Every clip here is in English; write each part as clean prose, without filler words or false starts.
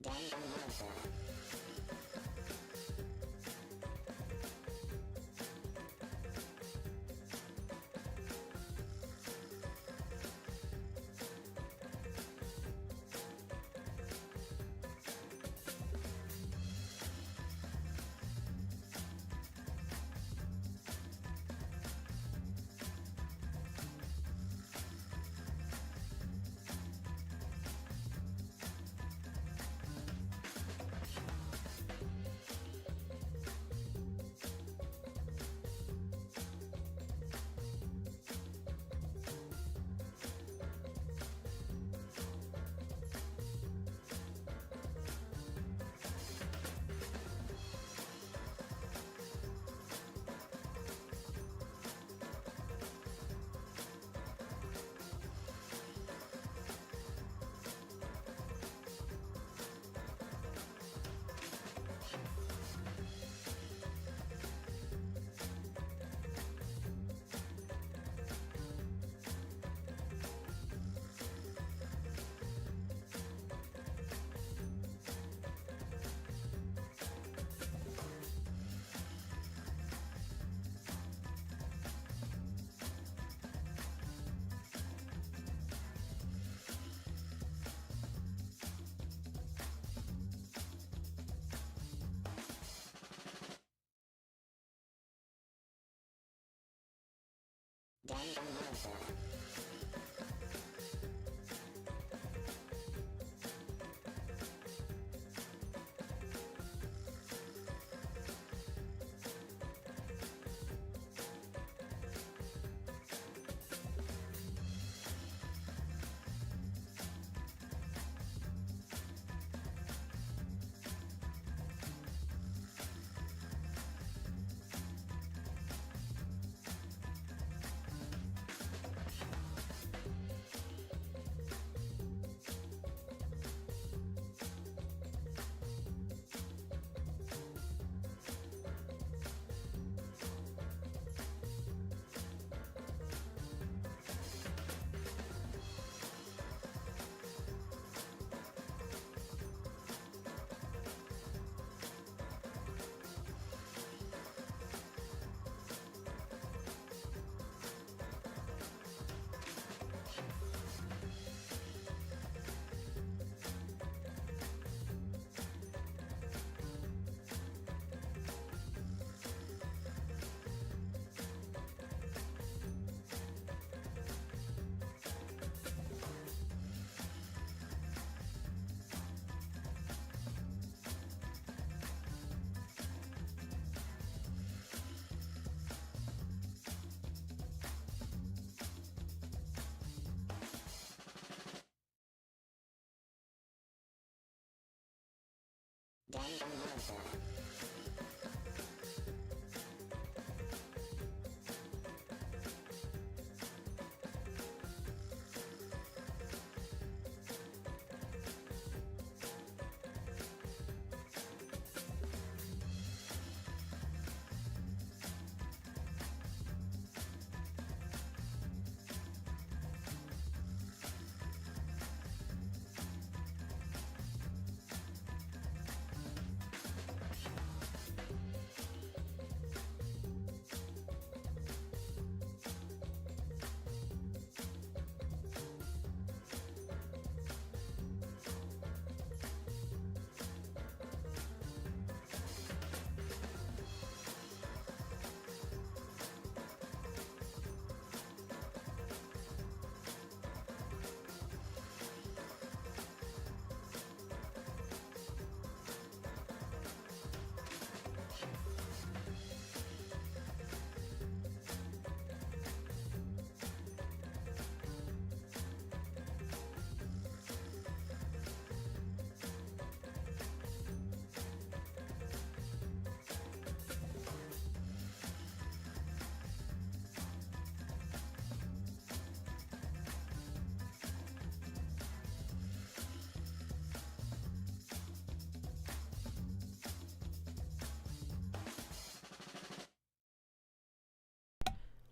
Danganronpa. Danganronpa. Danganronpa.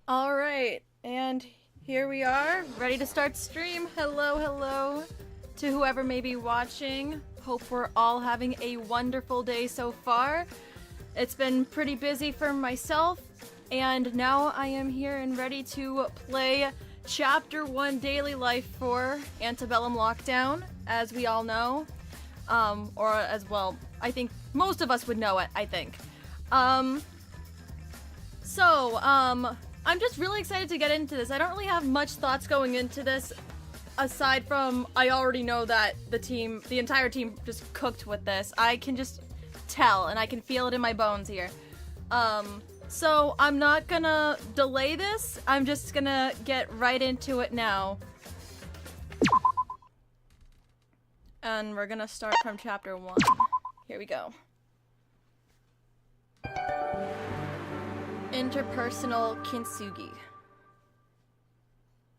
All right, and here we are, ready to start stream. Hello to whoever may be watching. Hope we're all having a wonderful day so far. It's been pretty busy for myself, and now I am here and ready to play Chapter 1 Daily Life for Antebellum Lockdown, as we all know. Or as well, I think most of us would know it, I think. I'm just really excited to get into this. I don't really have much thoughts going into this, aside from I already know that the entire team just cooked with this. I can just tell, and I can feel it in my bones here. So I'm not gonna delay this. I'm just gonna get right into it now. And we're gonna start from chapter 1. Here we go. Interpersonal kintsugi.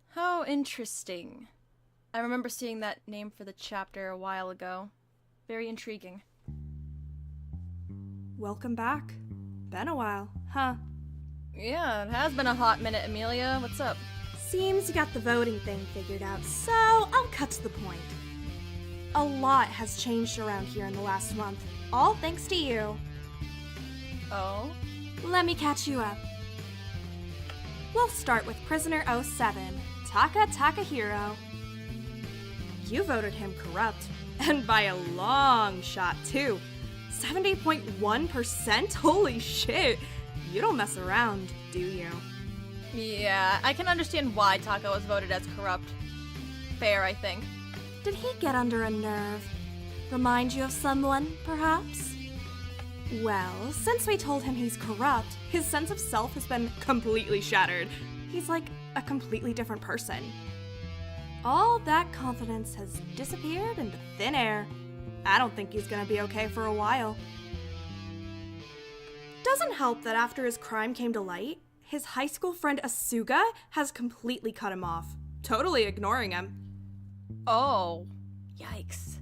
How interesting. I remember seeing that name for the chapter a while ago. Very intriguing. Welcome back. Been a while, huh? Yeah, it has been a hot minute, Amelia. What's up? Seems you got the voting thing figured out, so I'll cut to the point. A lot has changed around here in the last month, all thanks to you. Oh? Let me catch you up. We'll start with Prisoner 07, Taka Takahiro. You voted him corrupt, and by a long shot, too. 70.1%? Holy shit! You don't mess around, do you? Yeah, I can understand why Taka was voted as corrupt. Fair, I think. Did he get under a nerve? Remind you of someone, perhaps? Well, since we told him he's corrupt, his sense of self has been completely shattered. He's like a completely different person. All that confidence has disappeared into thin air. I don't think he's gonna be okay for a while. Doesn't help that after his crime came to light, his high school friend Asuga has completely cut him off, totally ignoring him. Oh, yikes.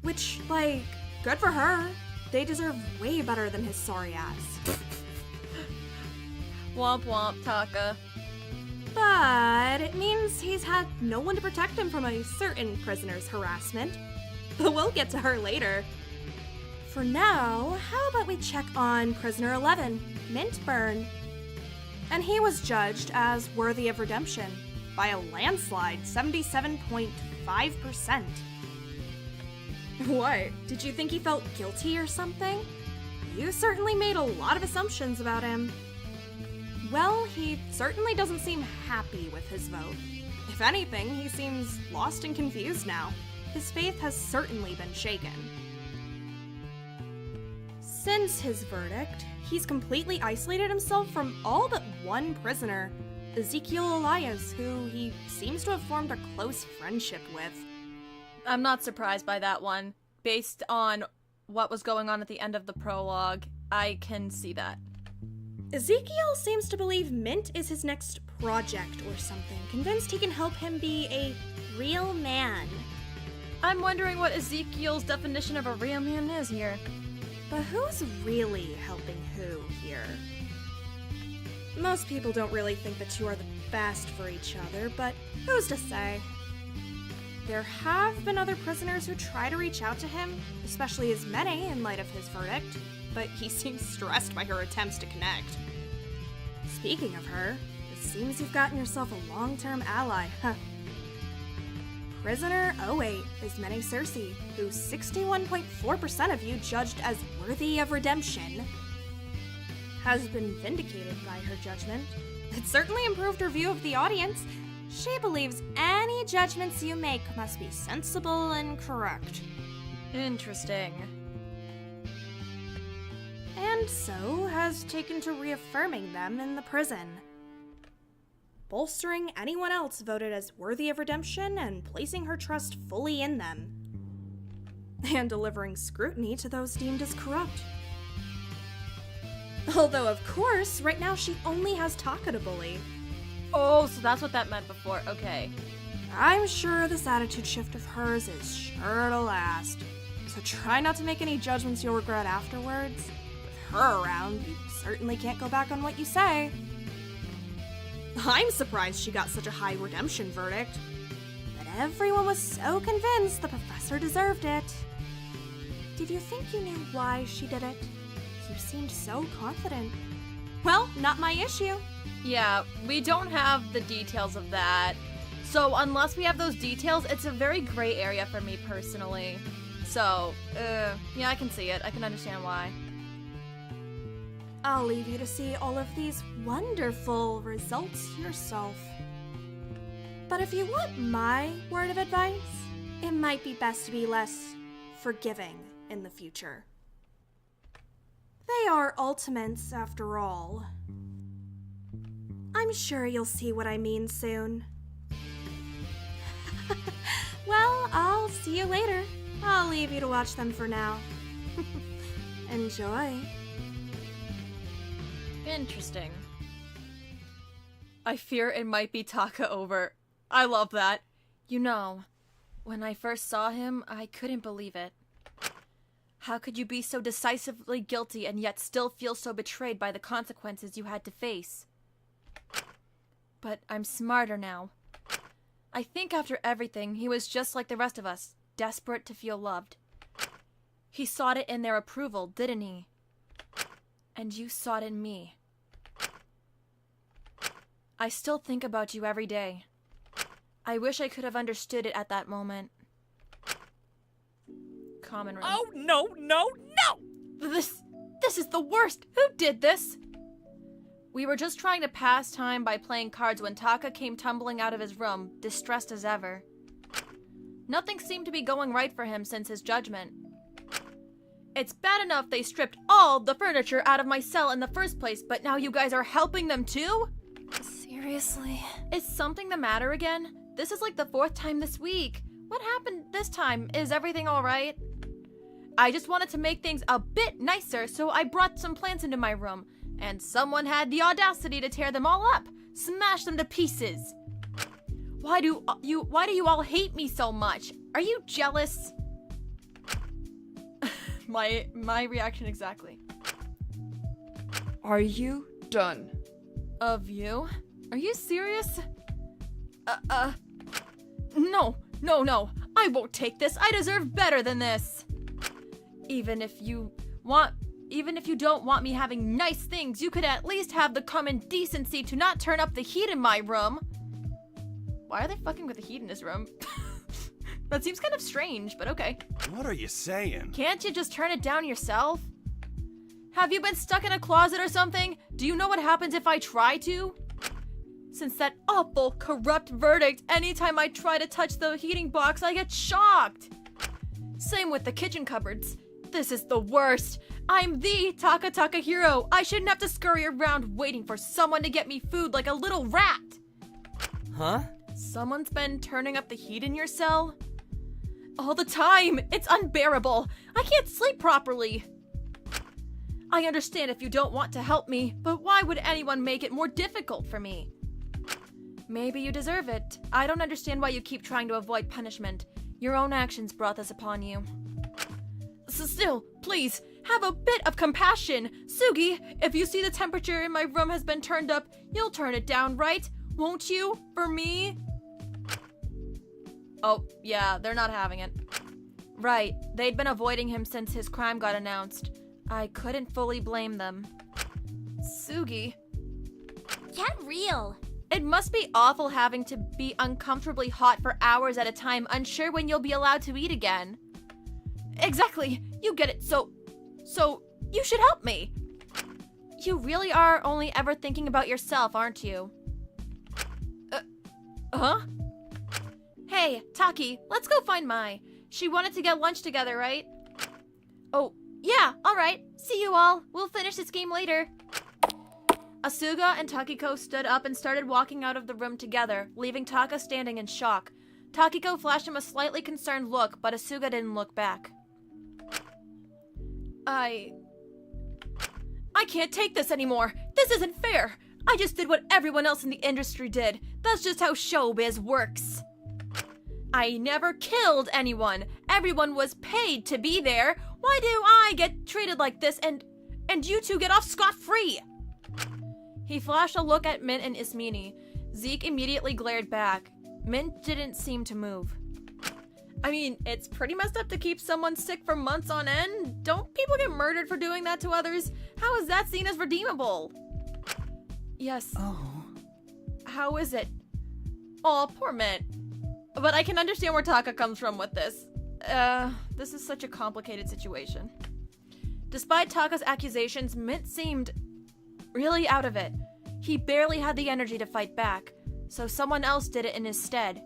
Which, like, good for her. They deserve way better than his sorry ass. Womp womp, Taka. But it means he's had no one to protect him from a certain prisoner's harassment. But we'll get to her later. For now, how about we check on Prisoner 11, Mintburn? And he was judged as worthy of redemption by a landslide, 77.5%. What? Did you think he felt guilty or something? You certainly made a lot of assumptions about him. Well, he certainly doesn't seem happy with his vote. If anything, he seems lost and confused now. His faith has certainly been shaken. Since his verdict, he's completely isolated himself from all but one prisoner, Ezekiel Elias, who he seems to have formed a close friendship with. I'm not surprised by that one. Based on what was going on at the end of the prologue, I can see that. Ezekiel seems to believe Mint is his next project or something, convinced he can help him be a real man. I'm wondering what Ezekiel's definition of a real man is here. But who's really helping who here? Most people don't really think the two are the best for each other, but who's to say? There have been other prisoners who try to reach out to him, especially Ismene in light of his verdict, but he seems stressed by her attempts to connect. Speaking of her, it seems you've gotten yourself a long-term ally, huh? Prisoner 08, Ismene Cersei, who 61.4% of you judged as worthy of redemption, has been vindicated by her judgment. It certainly improved her view of the audience. She believes any judgments you make must be sensible and correct. Interesting. And so has taken to reaffirming them in the prison, bolstering anyone else voted as worthy of redemption and placing her trust fully in them, and delivering scrutiny to those deemed as corrupt. Although, of course, right now she only has Taka to bully. Oh, so that's what that meant before. Okay. I'm sure this attitude shift of hers is sure to last, so try not to make any judgments you'll regret afterwards. With her around, you certainly can't go back on what you say. I'm surprised she got such a high redemption verdict. But everyone was so convinced the professor deserved it. Did you think you knew why she did it? You seemed so confident. Well, not my issue. Yeah, we don't have the details of that. So unless we have those details, it's a very gray area for me personally. So, yeah, I can see it. I can understand why. I'll leave you to see all of these wonderful results yourself. But if you want my word of advice, it might be best to be less forgiving in the future. They are ultimates, after all. I'm sure you'll see what I mean soon. Well, I'll see you later. I'll leave you to watch them for now. Enjoy. Interesting. I fear it might be Taka over. I love that. You know, when I first saw him, I couldn't believe it. How could you be so decisively guilty and yet still feel so betrayed by the consequences you had to face? But I'm smarter now. I think after everything, he was just like the rest of us, desperate to feel loved. He sought it in their approval, didn't he? And you sought in me. I still think about you every day. I wish I could have understood it at that moment. Common room. Oh, no! This is the worst! Who did this? We were just trying to pass time by playing cards when Taka came tumbling out of his room, distressed as ever. Nothing seemed to be going right for him since his judgment. It's bad enough they stripped all the furniture out of my cell in the first place, but now you guys are helping them too? Seriously? Is something the matter again? This is like the 4th time this week. What happened this time? Is everything alright? I just wanted to make things a bit nicer, so I brought some plants into my room, and someone had the audacity to tear them all up, smash them to pieces. Why do you all hate me so much? Are you jealous? my reaction exactly. Are you done? Of you? Are you serious? No. I won't take this. I deserve better than this. Even if you don't want me having nice things, you could at least have the common decency to not turn up the heat in my room. Why are they fucking with the heat in his room? That seems kind of strange, but okay. What are you saying? Can't you just turn it down yourself? Have you been stuck in a closet or something? Do you know what happens if I try to? Since that awful, corrupt verdict, anytime I try to touch the heating box, I get shocked. Same with the kitchen cupboards. This is the worst. I'm the Taka hero. I shouldn't have to scurry around waiting for someone to get me food like a little rat. Huh? Someone's been turning up the heat in your cell? All the time. It's unbearable. I can't sleep properly. I understand if you don't want to help me, but why would anyone make it more difficult for me? Maybe you deserve it. I don't understand why you keep trying to avoid punishment. Your own actions brought this upon you. Still, please, have a bit of compassion. Sugi, if you see the temperature in my room has been turned up, you'll turn it down, right? Won't you? For me? Oh, yeah, they're not having it. Right, they'd been avoiding him since his crime got announced. I couldn't fully blame them. Sugi. Get real. It must be awful having to be uncomfortably hot for hours at a time, unsure when you'll be allowed to eat again. Exactly. You get it. So you should help me. You really are only ever thinking about yourself, aren't you? Huh? Hey, Taki, let's go find Mai. She wanted to get lunch together, right? Oh, yeah, alright. See you all. We'll finish this game later. Asuga and Takiko stood up and started walking out of the room together, leaving Taka standing in shock. Takiko flashed him a slightly concerned look, but Asuga didn't look back. I can't take this anymore. This isn't fair. I just did what everyone else in the industry did. That's just how showbiz works. I never killed anyone. Everyone was paid to be there. Why do I get treated like this and you two get off scot-free? He flashed a look at Mint and Ismini. Zeke immediately glared back. Mint didn't seem to move. I mean, it's pretty messed up to keep someone sick for months on end. Don't people get murdered for doing that to others? How is that seen as redeemable? Yes. Oh. How is it? Oh, poor Mint. But I can understand where Taka comes from with this. This is such a complicated situation. Despite Taka's accusations, Mint seemed really out of it. He barely had the energy to fight back, so someone else did it in his stead.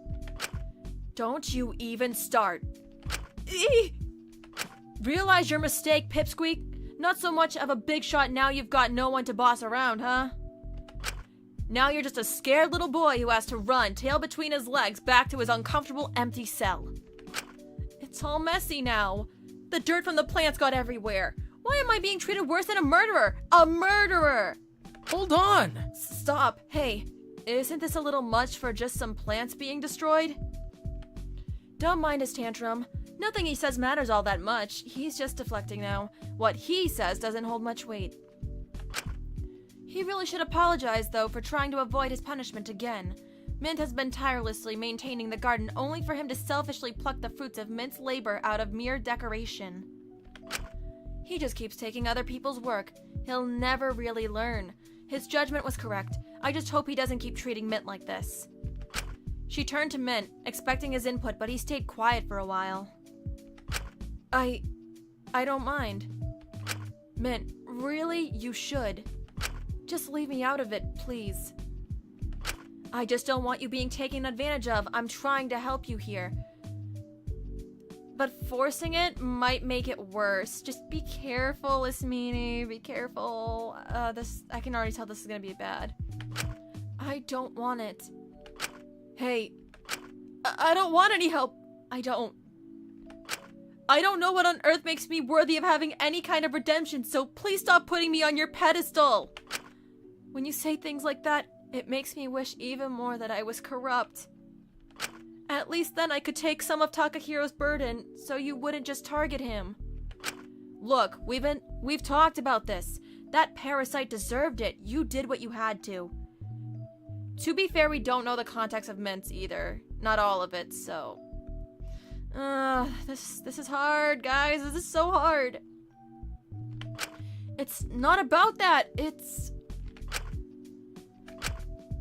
Don't you even start. Eee! Realize your mistake, Pipsqueak? Not so much of a big shot now you've got no one to boss around, huh? Now you're just a scared little boy who has to run, tail between his legs, back to his uncomfortable empty cell. It's all messy now. The dirt from the plants got everywhere. Why am I being treated worse than a murderer? A murderer! Hold on! Stop. Hey, isn't this a little much for just some plants being destroyed? Don't mind his tantrum. Nothing he says matters all that much. He's just deflecting now. What he says doesn't hold much weight. He really should apologize, though, for trying to avoid his punishment again. Mint has been tirelessly maintaining the garden only for him to selfishly pluck the fruits of Mint's labor out of mere decoration. He just keeps taking other people's work. He'll never really learn. His judgment was correct. I just hope he doesn't keep treating Mint like this. She turned to Mint, expecting his input, but he stayed quiet for a while. I don't mind. Mint, really, you should. Just leave me out of it, please. I just don't want you being taken advantage of. I'm trying to help you here. But forcing it might make it worse. Just be careful, Ismini. Be careful. I can already tell this is gonna be bad. I don't want it. Hey, I don't want any help. I don't know what on earth makes me worthy of having any kind of redemption, so please stop putting me on your pedestal. When you say things like that, it makes me wish even more that I was corrupt. At least then I could take some of Takahiro's burden, so you wouldn't just target him. Look, we've talked about this. That parasite deserved it. You did what you had to. To be fair, we don't know the context of Mint's either. Not all of it, so... This is hard, guys. This is so hard. It's not about that. It's...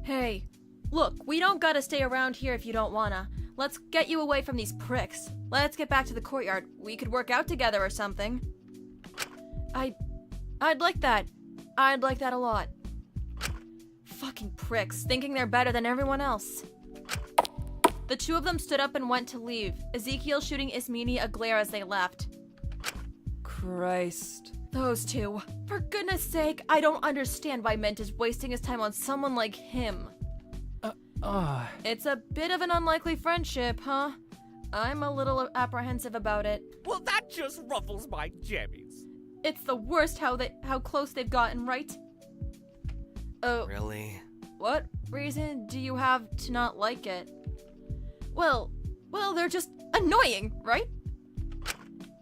Hey, look, we don't gotta stay around here if you don't wanna. Let's get you away from these pricks. Let's get back to the courtyard. We could work out together or something. I'd like that. I'd like that a lot. Fucking pricks, thinking they're better than everyone else. The two of them stood up and went to leave, Ezekiel shooting Ismini a glare as they left. Christ. Those two. For goodness sake, I don't understand why Mint is wasting his time on someone like him. It's a bit of an unlikely friendship, huh? I'm a little apprehensive about it. Well, that just ruffles my jammies. It's the worst how close they've gotten, right? Oh. Really? What reason do you have to not like it? Well, they're just annoying, right?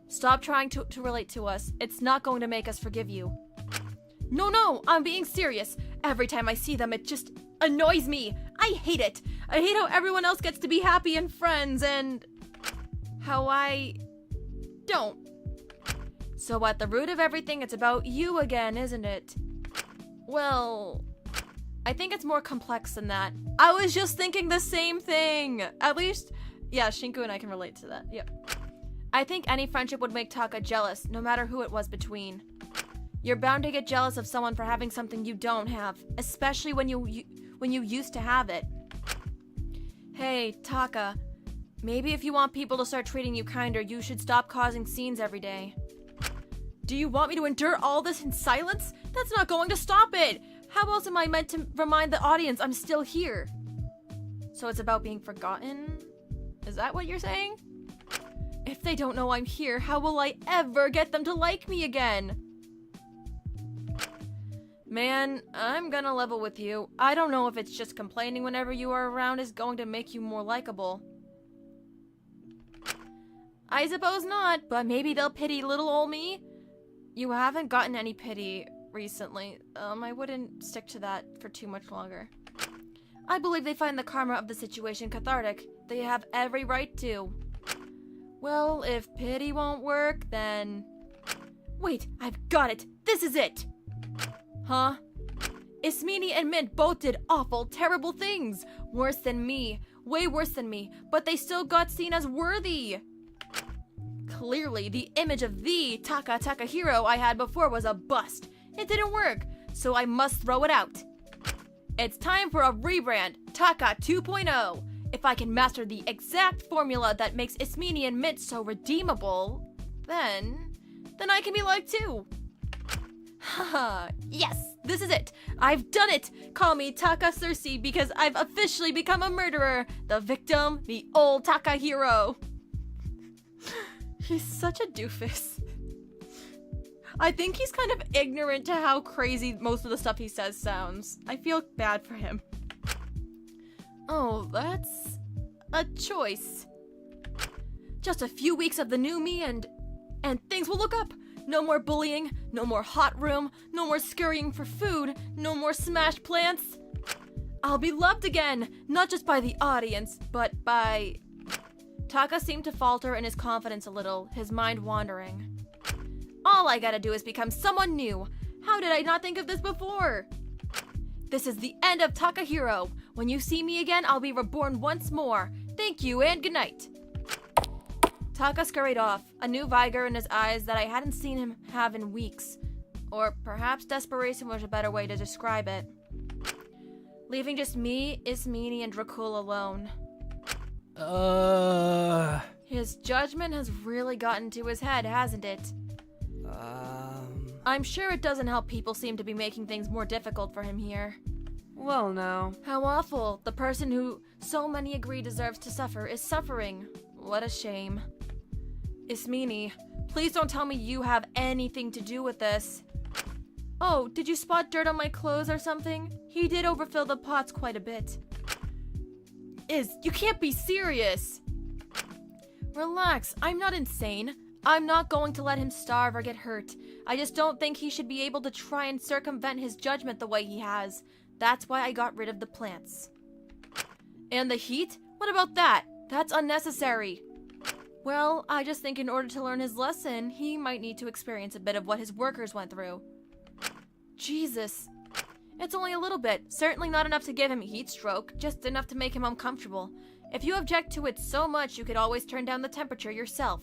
Stop trying to relate to us. It's not going to make us forgive you. No, I'm being serious. Every time I see them, it just annoys me. I hate it. I hate how everyone else gets to be happy and friends, and how I don't. So at the root of everything, it's about you again, isn't it? Well, I think it's more complex than that. I was just thinking the same thing. At least, yeah, Shinku and I can relate to that. Yep. I think any friendship would make Taka jealous, no matter who it was between. You're bound to get jealous of someone for having something you don't have, especially when you used to have it. Hey, Taka, maybe if you want people to start treating you kinder, you should stop causing scenes every day. Do you want me to endure all this in silence? That's not going to stop it! How else am I meant to remind the audience I'm still here? So it's about being forgotten? Is that what you're saying? If they don't know I'm here, how will I ever get them to like me again? Man, I'm gonna level with you. I don't know if it's just complaining whenever you are around is going to make you more likable. I suppose not, but maybe they'll pity little ol' me? You haven't gotten any pity recently. I wouldn't stick to that for too much longer. I believe they find the karma of the situation cathartic. They have every right to. Well, if pity won't work, then... Wait, I've got it! This is it! Huh? Ismini and Mint both did awful, terrible things! Worse than me. Way worse than me. But they still got seen as worthy! Clearly, the image of the Takahiro I had before was a bust. It didn't work, so I must throw it out. It's time for a rebrand, Taka 2.0. If I can master the exact formula that makes Ismini and Mint so redeemable, then I can be liked too. Haha, yes, this is it. I've done it. Call me Taka Cersei because I've officially become a murderer. The victim, the old Takahiro. He's such a doofus. I think he's kind of ignorant to how crazy most of the stuff he says sounds. I feel bad for him. Oh, that's a choice. Just a few weeks of the new me and things will look up. No more bullying, no more hot room, no more scurrying for food, no more smashed plants. I'll be loved again, not just by the audience, but by... Taka seemed to falter in his confidence a little, his mind wandering. All I gotta do is become someone new. How did I not think of this before? This is the end of Takahiro. When you see me again, I'll be reborn once more. Thank you and good night. Taka scurried off, a new vigor in his eyes that I hadn't seen him have in weeks. Or perhaps desperation was a better way to describe it. Leaving just me, Ismini, and Dracul alone. His judgment has really gotten to his head, hasn't it? I'm sure it doesn't help people seem to be making things more difficult for him here. Well, now. How awful. The person who so many agree deserves to suffer is suffering. What a shame. Ismini, please don't tell me you have anything to do with this. Oh, did you spot dirt on my clothes or something? He did overfill the pots quite a bit. You can't be serious. Relax, I'm not insane. I'm not going to let him starve or get hurt. I just don't think he should be able to try and circumvent his judgment the way he has. That's why I got rid of the plants. And the heat? What about that? That's unnecessary. Well, I just think in order to learn his lesson, he might need to experience a bit of what his workers went through. Jesus. It's only a little bit. Certainly not enough to give him a heat stroke, just enough to make him uncomfortable. If you object to it so much, you could always turn down the temperature yourself.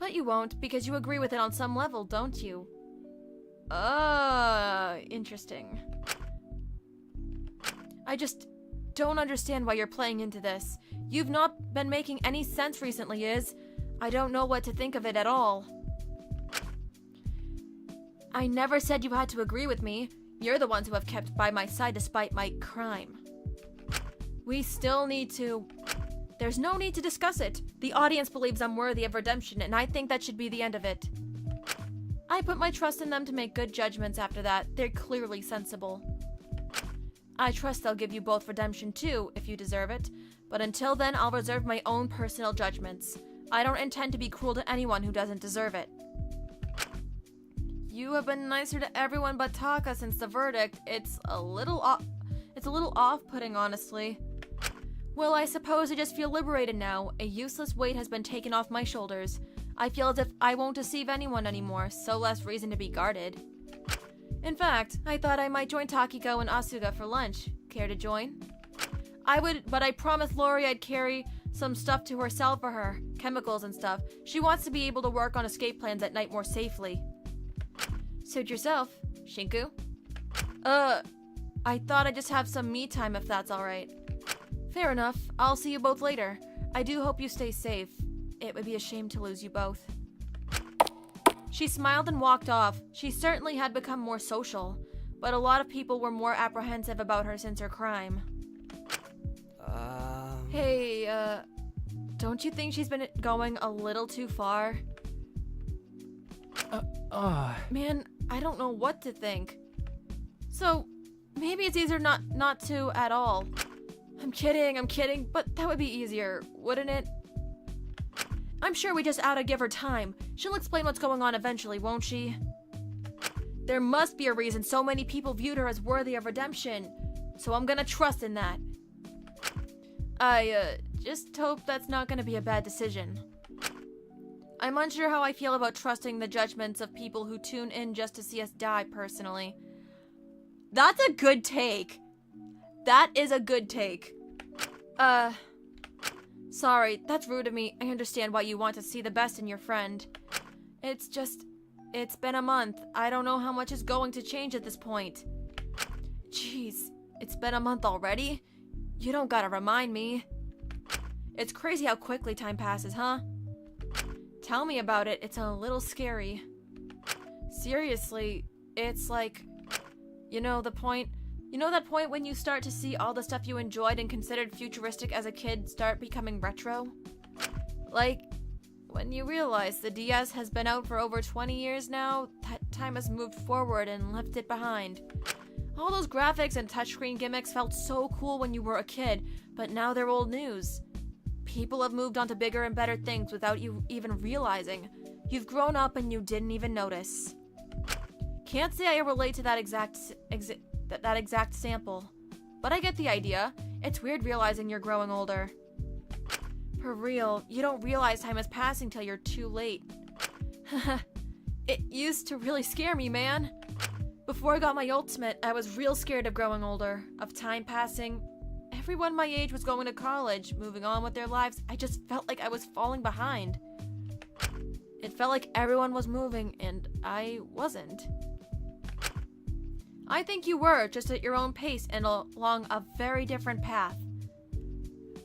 But you won't, because you agree with it on some level, don't you? Interesting. I just don't understand why you're playing into this. You've not been making any sense recently, I don't know what to think of it at all. I never said you had to agree with me. You're the ones who have kept by my side despite my crime. We still need to... There's no need to discuss it. The audience believes I'm worthy of redemption, and I think that should be the end of it. I put my trust in them to make good judgments after that. They're clearly sensible. I trust they'll give you both redemption too, if you deserve it. But until then, I'll reserve my own personal judgments. I don't intend to be cruel to anyone who doesn't deserve it. You have been nicer to everyone but Taka since the verdict. It's a little off-putting, honestly. Well, I suppose I just feel liberated now. A useless weight has been taken off my shoulders. I feel as if I won't deceive anyone anymore, so less reason to be guarded. In fact, I thought I might join Takiko and Asuga for lunch. Care to join? I would, but I promised Lori I'd carry some stuff to her cell for her. Chemicals and stuff. She wants to be able to work on escape plans at night more safely. Suit yourself, Shinku. I thought I'd just have some me time if that's alright. Fair enough. I'll see you both later. I do hope you stay safe. It would be a shame to lose you both. She smiled and walked off. She certainly had become more social, but a lot of people were more apprehensive about her since her crime. Hey, don't you think she's been going a little too far? Man, I don't know what to think. So, maybe it's easier not to at all. I'm kidding, but that would be easier, wouldn't it? I'm sure we just oughta give her time. She'll explain what's going on eventually, won't she? There must be a reason so many people viewed her as worthy of redemption. so I'm gonna trust in that. I, just hope that's not gonna be a bad decision. I'm unsure how I feel about trusting the judgments of people who tune in just to see us die, personally. That's a good take. That is a good take. Sorry, that's rude of me. I understand why you want to see the best in your friend. It's been a month. I don't know how much is going to change at this point. Jeez, it's been a month already? You don't gotta remind me. It's crazy how quickly time passes, huh? Tell me about it. It's a little scary. Seriously, it's like, that point when you start to see all the stuff you enjoyed and considered futuristic as a kid start becoming retro? Like, when you realize the DS has been out for over 20 years now, that time has moved forward and left it behind. All those graphics and touchscreen gimmicks felt so cool when you were a kid, but now they're old news. People have moved on to bigger and better things without you even realizing. You've grown up and you didn't even notice. Can't say I relate to that exact sample, but I get the idea. It's weird realizing you're growing older. For real, you don't realize time is passing till you're too late. It used to really scare me, man. Before I got my ultimate, I was real scared of growing older, of time passing. Everyone my age was going to college, moving on with their lives. I just felt like I was falling behind. It felt like everyone was moving, and I wasn't. I think you were, just at your own pace and along a very different path.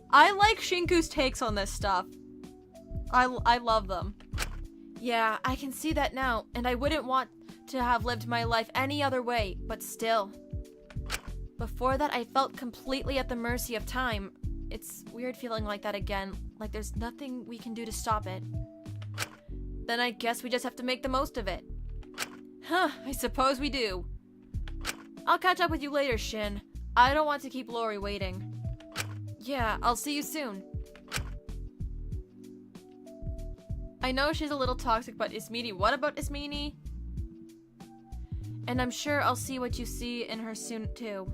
I like Shinku's takes on this stuff. I love them. Yeah, I can see that now, and I wouldn't want to have lived my life any other way, but still. Before that, I felt completely at the mercy of time. It's weird feeling like that again, like there's nothing we can do to stop it. Then I guess we just have to make the most of it. Huh, I suppose we do. I'll catch up with you later, Shin. I don't want to keep Lori waiting. Yeah, I'll see you soon. I know she's a little toxic, but Ismini, what about Ismini? And I'm sure I'll see what you see in her soon, too.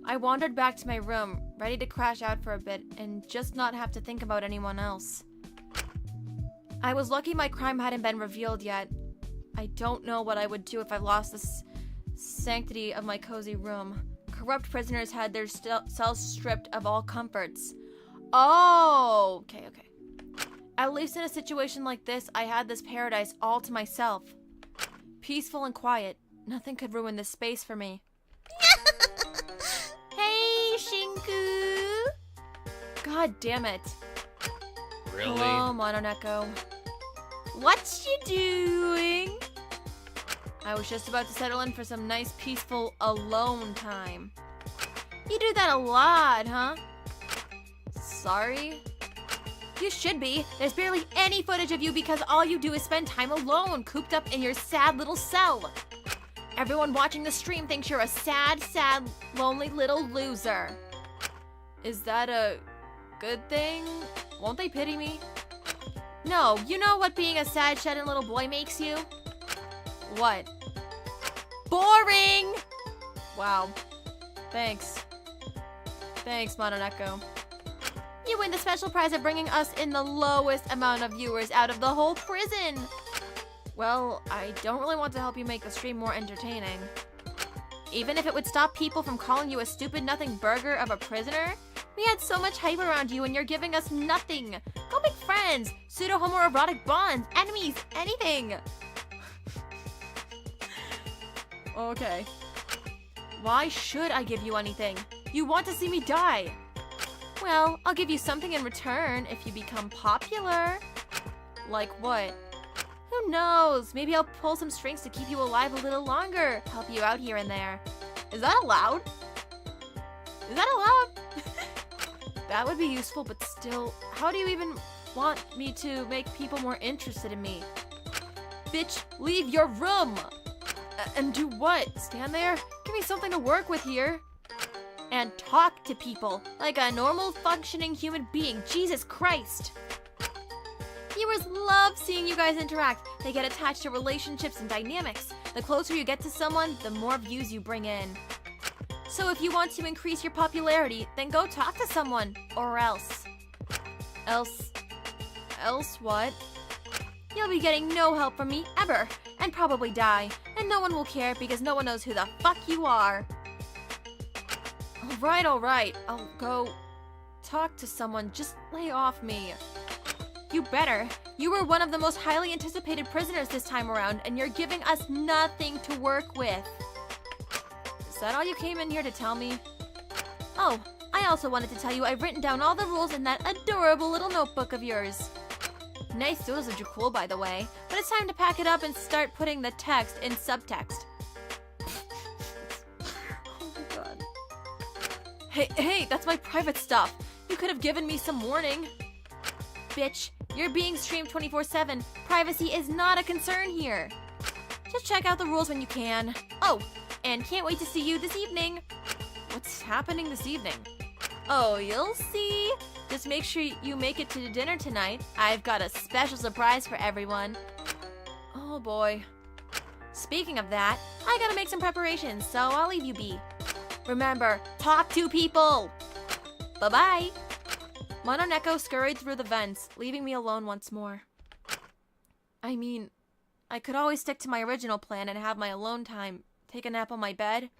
I wandered back to my room, ready to crash out for a bit and just not have to think about anyone else. I was lucky my crime hadn't been revealed yet. I don't know what I would do if I lost the sanctity of my cozy room. Corrupt prisoners had their cells stripped of all comforts. Oh, okay. At least in a situation like this, I had this paradise all to myself. Peaceful and quiet. Nothing could ruin this space for me. Hey, Shinku! God damn it. Really? Hello, Mononeko. What you doing? I was just about to settle in for some nice, peaceful, alone time. You do that a lot, huh? Sorry? You should be. There's barely any footage of you because all you do is spend time alone, cooped up in your sad little cell. Everyone watching the stream thinks you're a sad, lonely little loser. Is that a good thing? Won't they pity me? No, you know what being a sad, shedding little boy makes you? What? Boring! Wow. Thanks, Mononeko. You win the special prize of bringing us in the lowest amount of viewers out of the whole prison. Well, I don't really want to help you make the stream more entertaining. Even if it would stop people from calling you a stupid nothing burger of a prisoner? We had so much hype around you and you're giving us nothing. Go make friends, pseudo-homoerotic bonds, enemies, anything. Okay. Why should I give you anything? You want to see me die. Well, I'll give you something in return if you become popular. Like what? Who knows? Maybe I'll pull some strings to keep you alive a little longer. Help you out here and there. Is that allowed? Is that allowed? That would be useful, but still, how do you even want me to make people more interested in me? Bitch, leave your room! And do what? Stand there? Give me something to work with here. And talk to people like a normal functioning human being. Jesus Christ! Viewers love seeing you guys interact. They get attached to relationships and dynamics. The closer you get to someone, the more views you bring in. So if you want to increase your popularity, then go talk to someone. Or else. Else what? You'll be getting no help from me ever, and probably die. And no one will care because no one knows who the fuck you are. Alright. I'll go talk to someone. Just lay off me. You better. You were one of the most highly anticipated prisoners this time around, and you're giving us nothing to work with. Is that all you came in here to tell me? Oh, I also wanted to tell you I've written down all the rules in that adorable little notebook of yours. Nice doodles are cool, by the way, but it's time to pack it up and start putting the text in subtext. Oh my god. Hey, that's my private stuff. You could have given me some warning. Bitch, you're being streamed 24/7. Privacy is not a concern here. Just check out the rules when you can. Oh, and can't wait to see you this evening. What's happening this evening? Oh, you'll see. Just make sure you make it to dinner tonight. I've got a special surprise for everyone. Oh boy. Speaking of that, I gotta make some preparations, so I'll leave you be. Remember, talk to people! Bye-bye! Mononeko scurried through the vents, leaving me alone once more. I mean, I could always stick to my original plan and have my alone time, take a nap on my bed.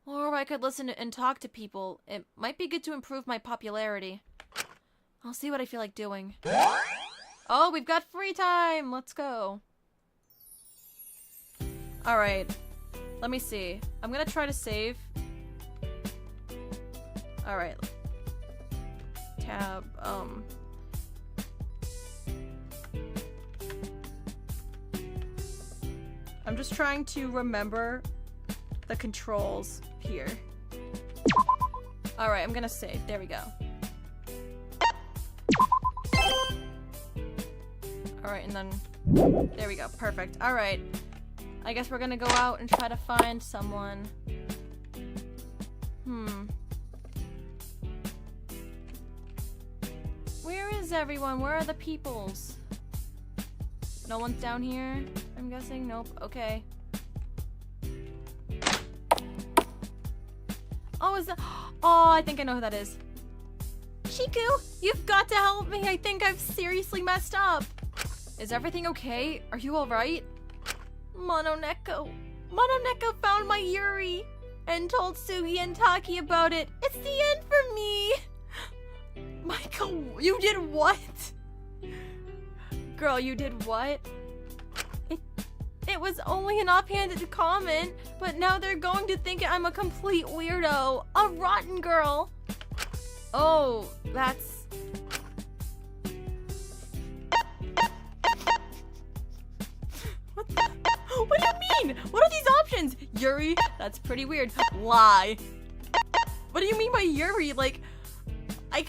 Or I could listen and talk to people. It might be good to improve my popularity. I'll see what I feel like doing. Oh, we've got free time! Let's go. Alright. Let me see. I'm gonna try to save. Alright. Tab, I'm just trying to remember the controls here. Alright, I'm gonna save. There we go. Alright, and then... There we go. Perfect. Alright. I guess we're gonna go out and try to find someone. Where is everyone? Where are the peoples? No one's down here, I'm guessing? Nope. Okay. Oh, is that... Oh, I think I know who that is. Chiku, you've got to help me. I think I've seriously messed up. Is everything okay? Are you alright? Mononeko found my Yuri and told Sugi and Taki about it. It's the end for me. Michael, you did what? Girl, you did what? It was only an offhanded comment, but now they're going to think I'm a complete weirdo. A rotten girl. Oh, that's... What do you mean? What are these options? Yuri? That's pretty weird. Lie. What do you mean by Yuri? Like, I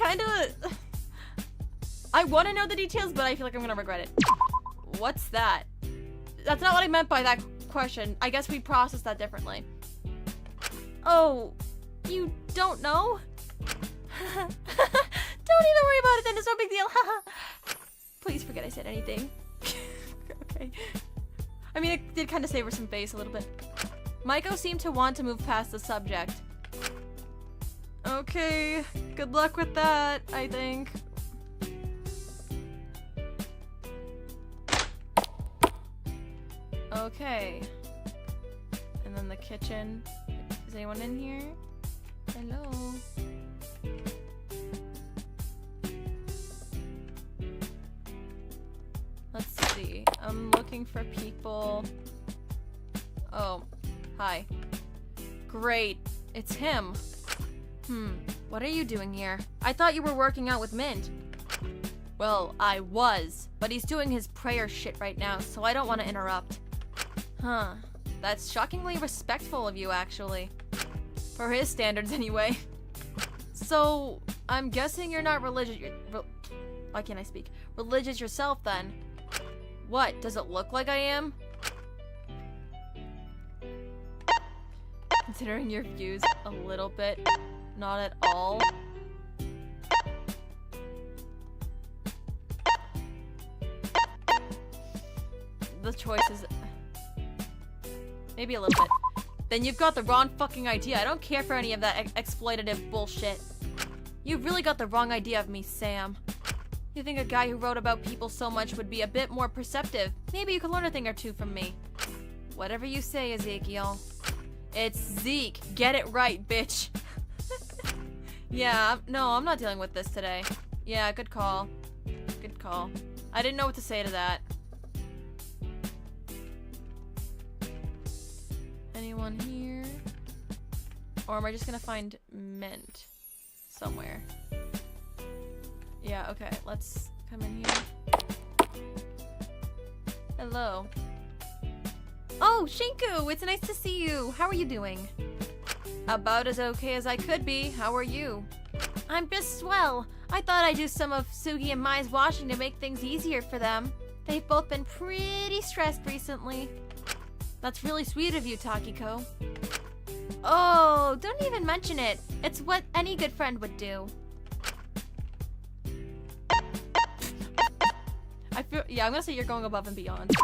want to know the details, but I feel like I'm gonna regret it. What's that? That's not what I meant by that question. I guess we processed that differently. Oh, you don't know? Don't even worry about it then, it's no big deal. Please forget I said anything. Okay. I mean, it did kind of save her some face a little bit. Maiko seemed to want to move past the subject. Okay, good luck with that, I think. Okay. And then the kitchen. Is anyone in here? Hello? Let's see. I'm looking for people. Oh, hi. Great. It's him. What are you doing here? I thought you were working out with Mint. Well, I was, but he's doing his prayer shit right now, so I don't want to interrupt. Huh. That's shockingly respectful of you, actually. For his standards, anyway. So, I'm guessing you're not religious. Why can't I speak? Religious yourself, then. What? Does it look like I am? Considering your views a little bit, not at all. The choice is maybe a little bit. Then you've got the wrong fucking idea. I don't care for any of that exploitative bullshit. You've really got the wrong idea of me, Sam. You think a guy who wrote about people so much would be a bit more perceptive? Maybe you could learn a thing or two from me. Whatever you say, Ezekiel. It's Zeke. Get it right, bitch. Yeah, no, I'm not dealing with this today. Yeah, good call. Good call. I didn't know what to say to that. Anyone here? Or am I just gonna find Mint somewhere? Yeah, okay, let's come in here. Hello. Oh, Shinku, it's nice to see you. How are you doing? About as okay as I could be. How are you? I'm just swell. I thought I'd do some of Sugi and Mai's washing to make things easier for them. They've both been pretty stressed recently. That's really sweet of you, Takiko. Oh, don't even mention it. It's what any good friend would do. Yeah, I'm gonna say you're going above and beyond.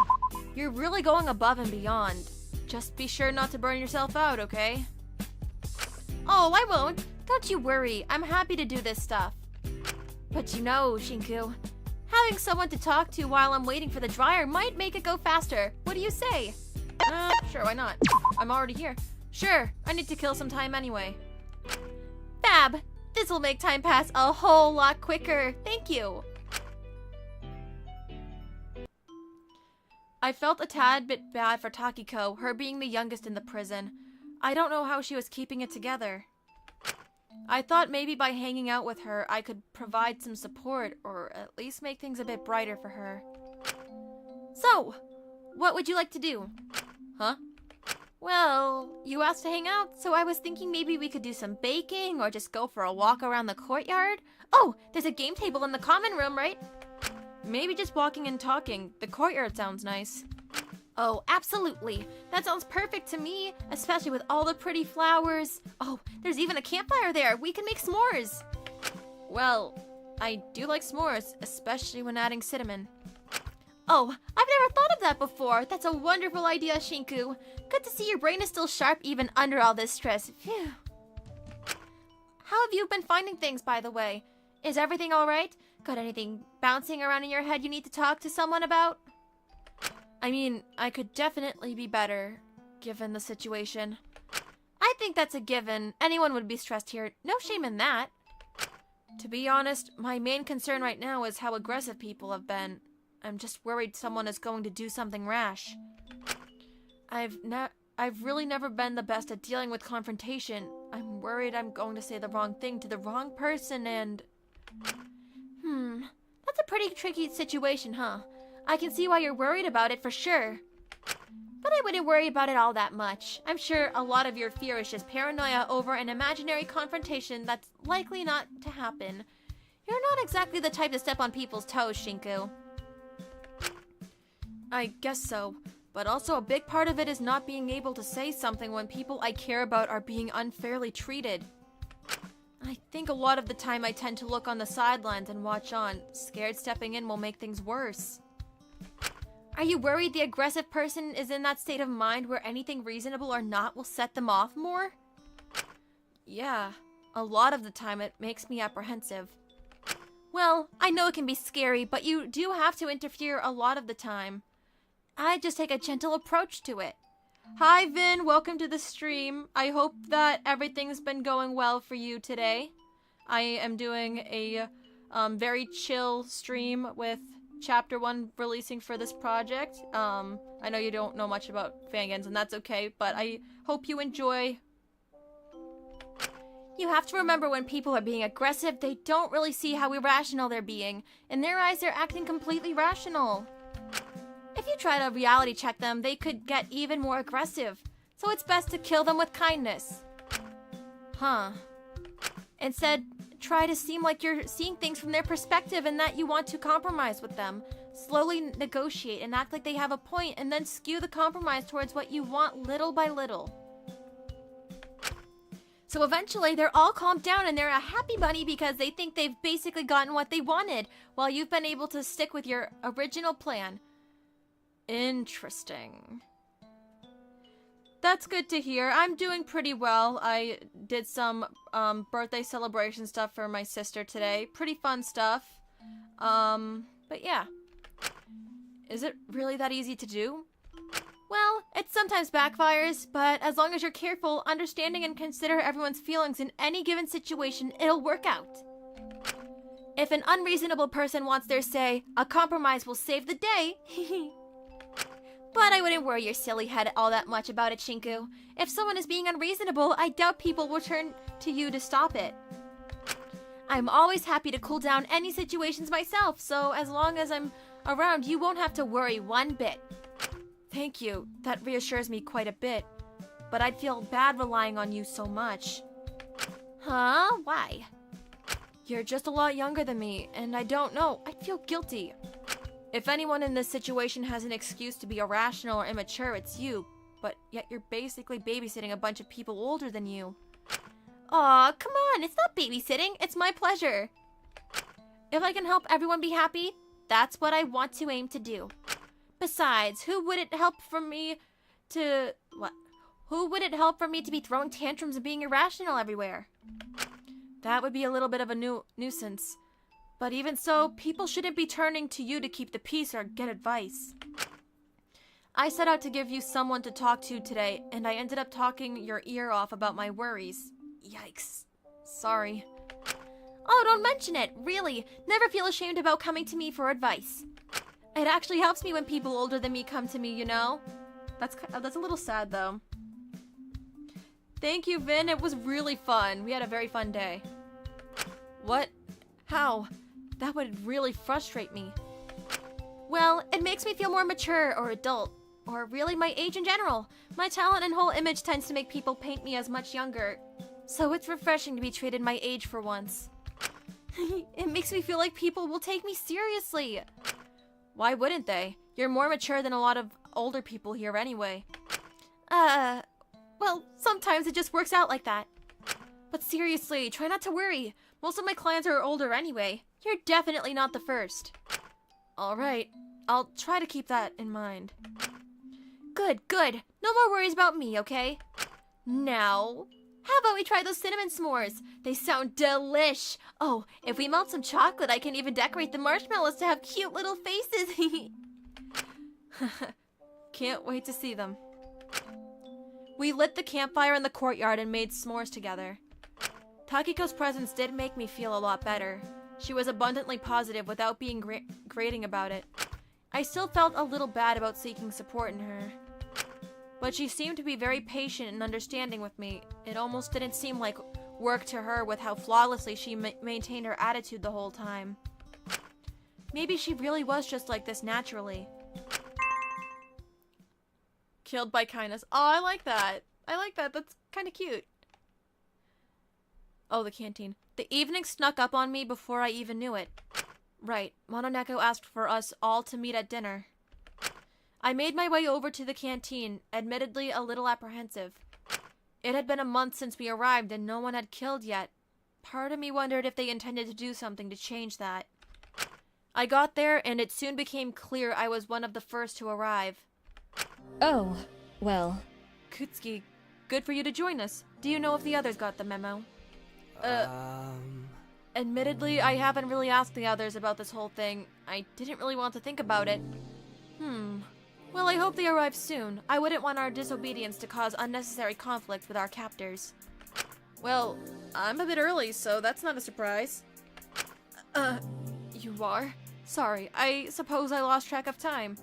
You're really going above and beyond. Just be sure not to burn yourself out, okay? Oh, I won't. Don't you worry. I'm happy to do this stuff. But you know, Shinku, having someone to talk to while I'm waiting for the dryer might make it go faster. What do you say? Sure, why not? I'm already here. Sure, I need to kill some time anyway. Fab! This'll make time pass a whole lot quicker. Thank you. I felt a tad bit bad for Takiko, her being the youngest in the prison. I don't know how she was keeping it together. I thought maybe by hanging out with her, I could provide some support, or at least make things a bit brighter for her. So, what would you like to do? Huh? Well, you asked to hang out, so I was thinking maybe we could do some baking, or just go for a walk around the courtyard. Oh, there's a game table in the common room, right? Maybe just walking and talking. The courtyard sounds nice. Oh, absolutely. That sounds perfect to me, especially with all the pretty flowers. Oh, there's even a campfire there. We can make s'mores. Well, I do like s'mores, especially when adding cinnamon. Oh, I've never thought of that before. That's a wonderful idea, Shinku. Good to see your brain is still sharp even under all this stress. Phew. How have you been finding things, by the way? Is everything all right? Got anything bouncing around in your head you need to talk to someone about? I mean, I could definitely be better, given the situation. I think that's a given. Anyone would be stressed here. No shame in that. To be honest, my main concern right now is how aggressive people have been. I'm just worried someone is going to do something rash. I've really never been the best at dealing with confrontation. I'm worried I'm going to say the wrong thing to the wrong person and... That's a pretty tricky situation, huh? I can see why you're worried about it for sure. But I wouldn't worry about it all that much. I'm sure a lot of your fear is just paranoia over an imaginary confrontation that's likely not to happen. You're not exactly the type to step on people's toes, Shinku. I guess so. But also a big part of it is not being able to say something when people I care about are being unfairly treated. I think a lot of the time I tend to look on the sidelines and watch on. Scared stepping in will make things worse. Are you worried the aggressive person is in that state of mind where anything reasonable or not will set them off more? Yeah, a lot of the time it makes me apprehensive. Well, I know it can be scary, but you do have to interfere a lot of the time. I just take a gentle approach to it. Hi Vin, welcome to the stream. I hope that everything's been going well for you today. I am doing a very chill stream with Chapter 1 releasing for this project. I know you don't know much about fangans and that's okay, but I hope you enjoy. You have to remember when people are being aggressive, they don't really see how irrational they're being. In their eyes, they're acting completely rational. If you try to reality check them, they could get even more aggressive. So it's best to kill them with kindness. Huh. Instead, try to seem like you're seeing things from their perspective and that you want to compromise with them. Slowly negotiate and act like they have a point and then skew the compromise towards what you want little by little. So eventually, they're all calmed down and they're a happy bunny because they think they've basically gotten what they wanted, while you've been able to stick with your original plan. Interesting. That's good to hear. I'm doing pretty well. I did some birthday celebration stuff for my sister today. Pretty fun stuff. But yeah. Is it really that easy to do? Well, it sometimes backfires, but as long as you're careful, understanding, and consider everyone's feelings in any given situation, it'll work out. If an unreasonable person wants their say, a compromise will save the day. But I wouldn't worry your silly head all that much about it, Shinku. If someone is being unreasonable, I doubt people will turn to you to stop it. I'm always happy to cool down any situations myself, so as long as I'm around, you won't have to worry one bit. Thank you. That reassures me quite a bit. But I'd feel bad relying on you so much. Huh? Why? You're just a lot younger than me, and I don't know. I'd feel guilty. If anyone in this situation has an excuse to be irrational or immature, it's you. But yet you're basically babysitting a bunch of people older than you. Aw, come on. It's not babysitting. It's my pleasure. If I can help everyone be happy, that's what I want to aim to do. Besides, who would it help for me to... what? Who would it help for me to be throwing tantrums and being irrational everywhere? That would be a little bit of a nuisance. But even so, people shouldn't be turning to you to keep the peace or get advice. I set out to give you someone to talk to today, and I ended up talking your ear off about my worries. Yikes. Sorry. Oh, don't mention it. Really. Never feel ashamed about coming to me for advice. It actually helps me when people older than me come to me, you know? That's a little sad, though. Thank you, Vin. It was really fun. We had a very fun day. What? How? That would really frustrate me. Well, it makes me feel more mature or adult, or really my age in general. My talent and whole image tends to make people paint me as much younger, so it's refreshing to be treated my age for once. It makes me feel like people will take me seriously. Why wouldn't they? You're more mature than a lot of older people here anyway. Well, sometimes it just works out like that. But seriously, try not to worry. Most of my clients are older anyway. You're definitely not the first. Alright, I'll try to keep that in mind. Good, good. No more worries about me, okay? Now, how about we try those cinnamon s'mores? They sound delish. Oh, if we melt some chocolate, I can even decorate the marshmallows to have cute little faces. Can't wait to see them. We lit the campfire in the courtyard and made s'mores together. Takiko's presence did make me feel a lot better. She was abundantly positive without being grating about it. I still felt a little bad about seeking support in her. But she seemed to be very patient and understanding with me. It almost didn't seem like work to her with how flawlessly she maintained her attitude the whole time. Maybe she really was just like this naturally. Killed by kindness. Oh, I like that. I like that. That's kind of cute. Oh, the canteen. The evening snuck up on me before I even knew it. Right, Mononeko asked for us all to meet at dinner. I made my way over to the canteen, admittedly a little apprehensive. It had been a month since we arrived and no one had killed yet. Part of me wondered if they intended to do something to change that. I got there and it soon became clear I was one of the first to arrive. Oh, well. Kutsuki, good for you to join us. Do you know if the others got the memo? Admittedly, I haven't really asked the others about this whole thing. I didn't really want to think about it. Well, I hope they arrive soon. I wouldn't want our disobedience to cause unnecessary conflict with our captors. Well, I'm a bit early, so that's not a surprise. You are? Sorry, I suppose I lost track of time.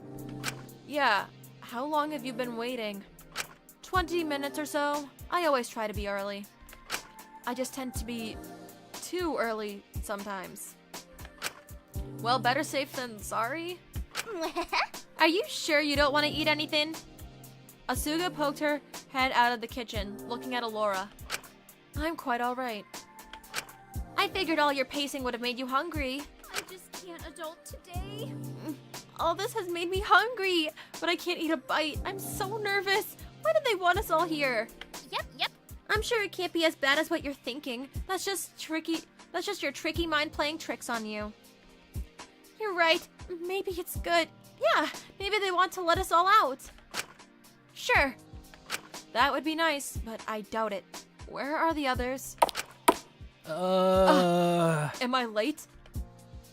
Yeah, how long have you been waiting? 20 minutes or so. I always try to be early. I just tend to be too early sometimes. Well, better safe than sorry. Are you sure you don't want to eat anything? Asuga poked her head out of the kitchen, looking at Alora. I'm quite alright. I figured all your pacing would have made you hungry. I just can't adult today. All this has made me hungry, but I can't eat a bite. I'm so nervous. Why did they want us all here? Yep. I'm sure it can't be as bad as what you're thinking. That's just your tricky mind playing tricks on you. You're right. Maybe it's good. Yeah, maybe they want to let us all out. Sure. That would be nice, but I doubt it. Where are the others? Am I late?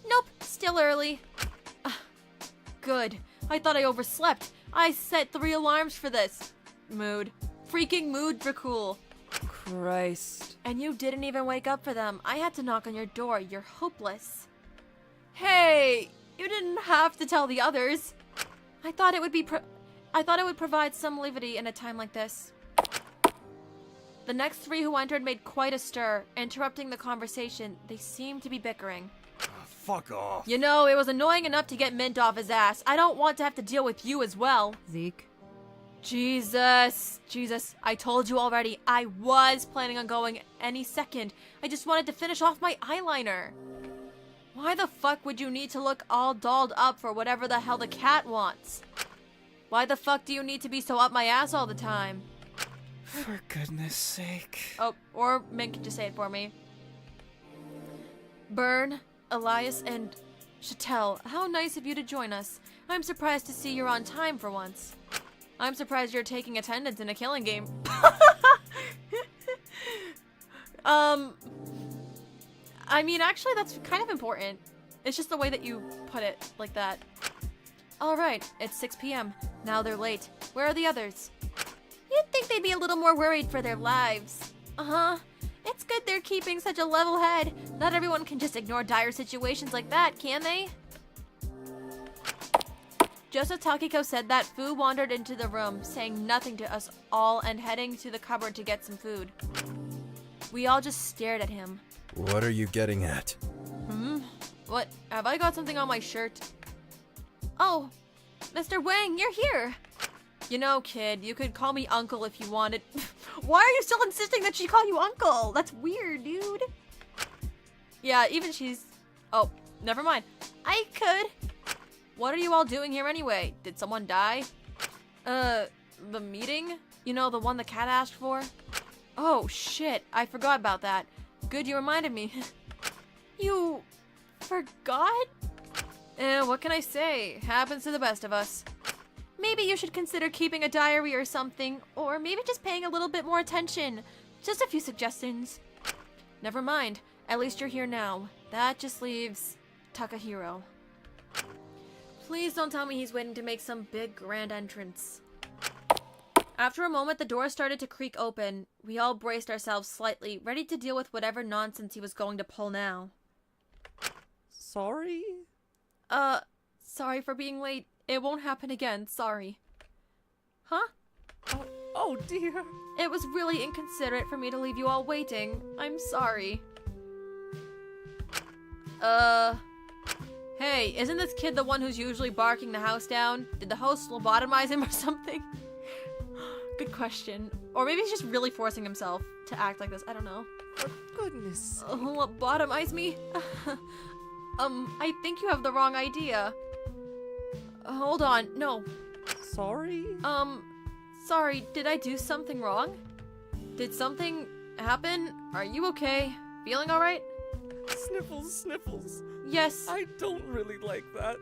Nope, still early. Good. I thought I overslept. I set 3 alarms for this. Mood. Freaking mood for cool. Christ. And you didn't even wake up for them. I had to knock on your door. You're hopeless. Hey, you didn't have to tell the others. I thought it would provide some levity in a time like this. The next 3 who entered made quite a stir, interrupting the conversation. They seemed to be bickering. Fuck off. You know, it was annoying enough to get Mint off his ass. I don't want to have to deal with you as well. Zeke? Jesus. I told you already. I was planning on going any second. I just wanted to finish off my eyeliner. Why the fuck would you need to look all dolled up for whatever the hell the cat wants? Why the fuck do you need to be so up my ass all the time? For goodness sake. Oh, or Mint can just say it for me. Byrne, Elias, and Chattel, how nice of you to join us. I'm surprised to see you're on time for once. I'm surprised you're taking attendance in a killing game. I mean, actually, that's kind of important. It's just the way that you put it like that. Alright, it's 6 p.m. Now they're late. Where are the others? You'd think they'd be a little more worried for their lives. Uh-huh. It's good they're keeping such a level head. Not everyone can just ignore dire situations like that, can they? Just as Takiko said that, Fu wandered into the room, saying nothing to us all and heading to the cupboard to get some food. We all just stared at him. What are you getting at? What? Have I got something on my shirt? Oh, Mr. Wang, you're here. You know, kid, you could call me uncle if you wanted. Why are you still insisting that she call you uncle? That's weird, dude. Yeah, even she's... Oh, never mind. I could. What are you all doing here anyway? Did someone die? The meeting? You know, the one the cat asked for? Oh, shit. I forgot about that. Good you reminded me. You... forgot? What can I say? Happens to the best of us. Maybe you should consider keeping a diary or something, or maybe just paying a little bit more attention. Just a few suggestions. Never mind. At least you're here now. That just leaves Takahiro. Please don't tell me he's waiting to make some big grand entrance. After a moment, the door started to creak open. We all braced ourselves slightly, ready to deal with whatever nonsense he was going to pull now. Sorry? Sorry for being late. It won't happen again, sorry. Huh? Oh dear. It was really inconsiderate for me to leave you all waiting. I'm sorry. Hey, isn't this kid the one who's usually barking the house down? Did the host lobotomize him or something? Good question. Or maybe he's just really forcing himself to act like this. I don't know. For goodness sake. Lobotomize me? I think you have the wrong idea. Hold on. No. Sorry? Sorry. Did I do something wrong? Did something happen? Are you okay? Feeling alright? Sniffles. Yes. I don't really like that.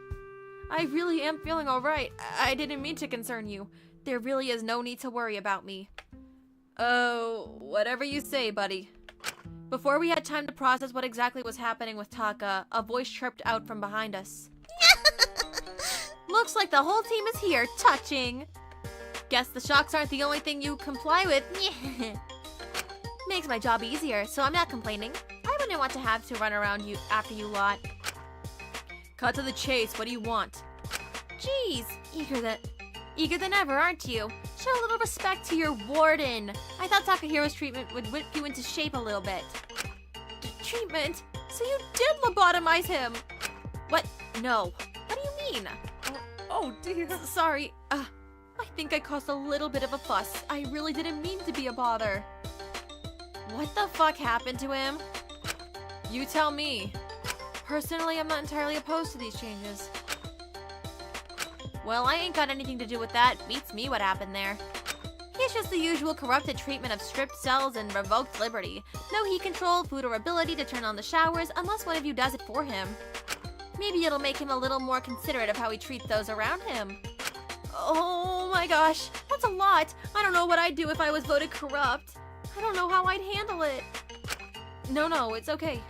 I really am feeling alright. I didn't mean to concern you. There really is no need to worry about me. Oh, whatever you say, buddy. Before we had time to process what exactly was happening with Taka, a voice chirped out from behind us. Looks like the whole team is here, touching. Guess the shocks aren't the only thing you comply with. Makes my job easier, so I'm not complaining. I wouldn't want to have to run around you after you lot. Cut to the chase, what do you want? Jeez, eager than ever, aren't you? Show a little respect to your warden. I thought Takahiro's treatment would whip you into shape a little bit. Treatment? So you did lobotomize him? What? No. What do you mean? Oh dear. Sorry. I think I caused a little bit of a fuss. I really didn't mean to be a bother. What the fuck happened to him? You tell me. Personally, I'm not entirely opposed to these changes. Well, I ain't got anything to do with that. Beats me what happened there. He's just the usual corrupted treatment of stripped cells and revoked liberty. No heat control, food, or ability to turn on the showers unless one of you does it for him. Maybe it'll make him a little more considerate of how he treats those around him. Oh my gosh, that's a lot. I don't know what I'd do if I was voted corrupt. I don't know how I'd handle it. No, it's okay.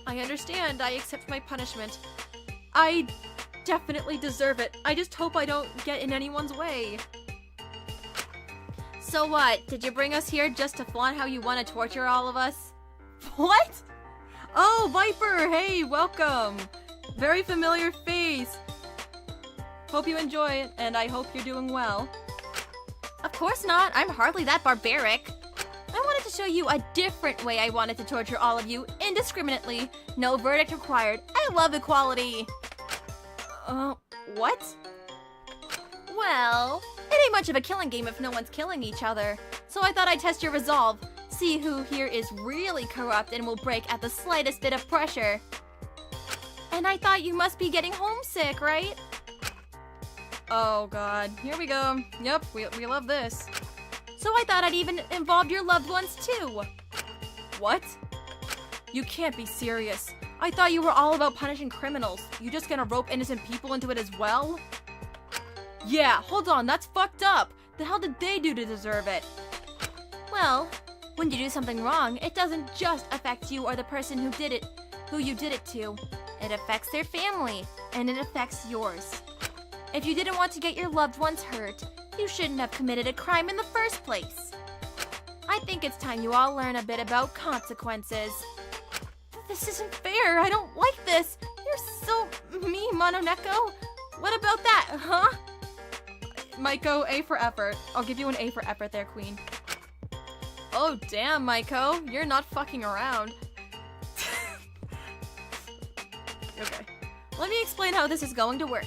I understand. I accept my punishment. I definitely deserve it. I just hope I don't get in anyone's way. So what? Did you bring us here just to flaunt how you want to torture all of us? What? Oh, Viper! Hey, welcome! Very familiar face. Hope you enjoy it, and I hope you're doing well. Of course not. I'm hardly that barbaric. I wanted to show you a different way I wanted to torture all of you indiscriminately. No verdict required. I love equality. What? Well, it ain't much of a killing game if no one's killing each other. So I thought I'd test your resolve. See who here is really corrupt and will break at the slightest bit of pressure. And I thought you must be getting homesick, right? Oh god, here we go. Yep, we love this. So I thought I'd even involve your loved ones too. What? You can't be serious. I thought you were all about punishing criminals. You just gonna rope innocent people into it as well? Yeah, hold on, that's fucked up. The hell did they do to deserve it? Well, when you do something wrong, it doesn't just affect you or the person who you did it to. It affects their family, and it affects yours. If you didn't want to get your loved ones hurt, you shouldn't have committed a crime in the first place. I think it's time you all learn a bit about consequences. This isn't fair. I don't like this. You're so mean, Mononeko. What about that, huh? Maiko, A for effort. I'll give you an A for effort there, Queen. Oh, damn, Maiko. You're not fucking around. Okay. Let me explain how this is going to work.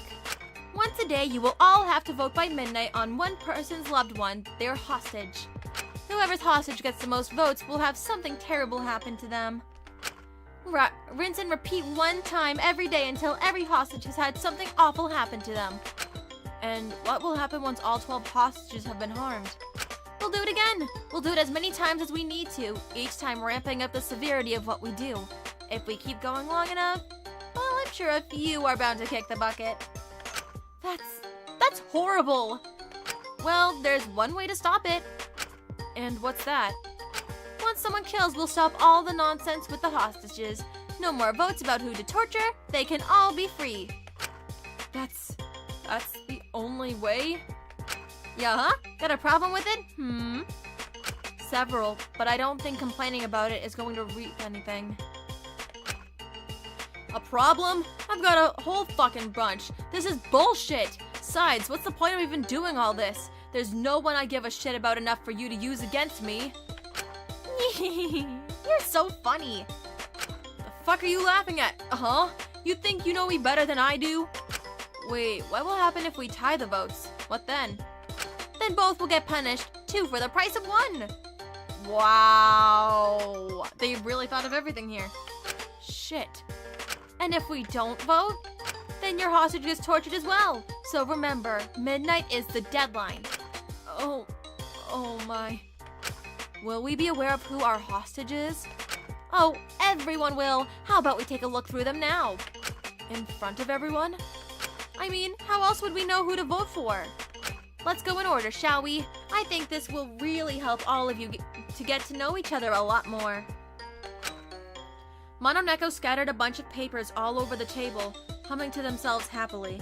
Once a day, you will all have to vote by midnight on one person's loved one, their hostage. Whoever's hostage gets the most votes will have something terrible happen to them. Rinse and repeat one time every day until every hostage has had something awful happen to them. And what will happen once all 12 hostages have been harmed? We'll do it again. We'll do it as many times as we need to, each time ramping up the severity of what we do. If we keep going long enough, well, I'm sure a few are bound to kick the bucket. That's horrible! Well, there's one way to stop it. And what's that? Once someone kills, we'll stop all the nonsense with the hostages. No more votes about who to torture. They can all be free. That's the only way? Yeah, huh? Got a problem with it? Several, but I don't think complaining about it is going to reap anything. A problem? I've got a whole fucking bunch. This is bullshit. Besides, what's the point of even doing all this? There's no one I give a shit about enough for you to use against me. You're so funny. The fuck are you laughing at? Uh-huh? You think you know me better than I do? Wait, what will happen if we tie the votes? What then? Then both will get punished, 2 for the price of 1. Wow. They really thought of everything here. Shit. And if we don't vote, then your hostage gets tortured as well. So remember, midnight is the deadline. Oh my. Will we be aware of who our hostage is? Oh, everyone will. How about we take a look through them now? In front of everyone? I mean, how else would we know who to vote for? Let's go in order, shall we? I think this will really help all of you to get to know each other a lot more. Mononeko scattered a bunch of papers all over the table, humming to themselves happily.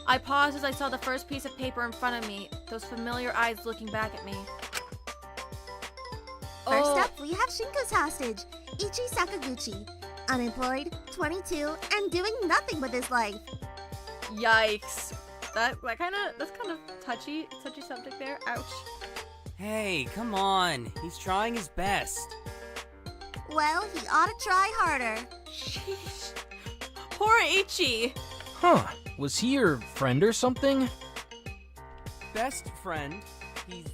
I paused as I saw the first piece of paper in front of me, those familiar eyes looking back at me. First up, we have Shinko's hostage, Ichi Sakaguchi. Unemployed, 22, and doing nothing with his life. Yikes. That's kind of touchy subject there. Ouch. Hey, come on. He's trying his best. Well, he ought to try harder. Sheesh. Poor Ichi. Huh. Was he your friend or something? Best friend. He's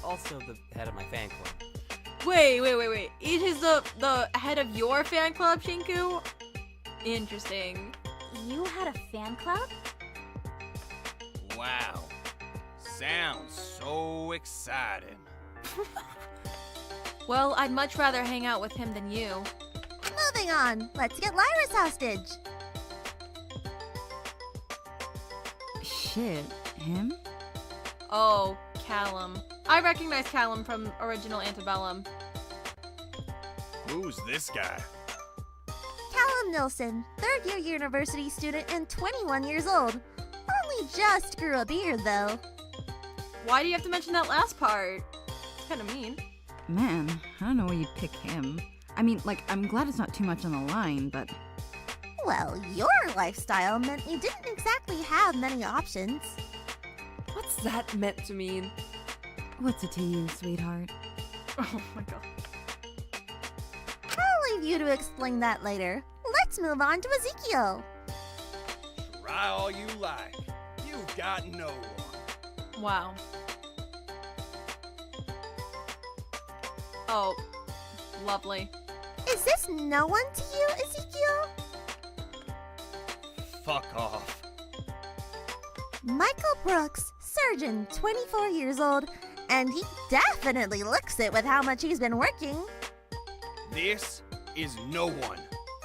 also the head of my fan club. Wait. Ichi's the head of your fan club, Shinku? Interesting. You had a fan club? Wow. Sounds so exciting. Well, I'd much rather hang out with him than you. Moving on, let's get Lyra's hostage. Shit, Him? Oh, Callum. I recognize Callum from original Antebellum. Who's this guy? Callum Nilsson, third-year university student and 21 years old. Only just grew a beard, though. Why do you have to mention that last part? It's kind of mean. Man, I don't know why you'd pick him. I mean, like, I'm glad it's not too much on the line, but... Well, your lifestyle meant you didn't exactly have many options. What's that meant to mean? What's it to you, sweetheart? Oh my god. I'll leave you to explain that later. Let's move on to Ezekiel. Try all you like. You've got no one. Wow. Oh, lovely. Is this no one to you, Ezekiel? Fuck off. Michael Brooks, surgeon, 24 years old, and he definitely looks it with how much he's been working. This is no one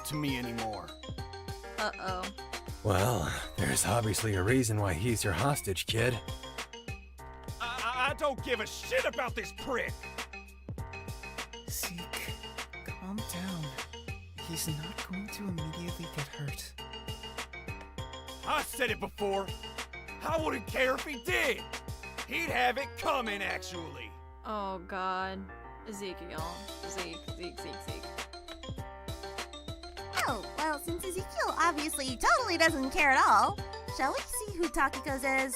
to me anymore. Uh-oh. Well, there's obviously a reason why he's your hostage, kid. I don't give a shit about this prick. Zeke, calm down. He's not going to immediately get hurt. I said it before. I wouldn't care if he did. He'd have it coming, actually. Oh god. Ezekiel. Zeke. Oh, well, since Ezekiel obviously totally doesn't care at all, shall we see who Takiko's is?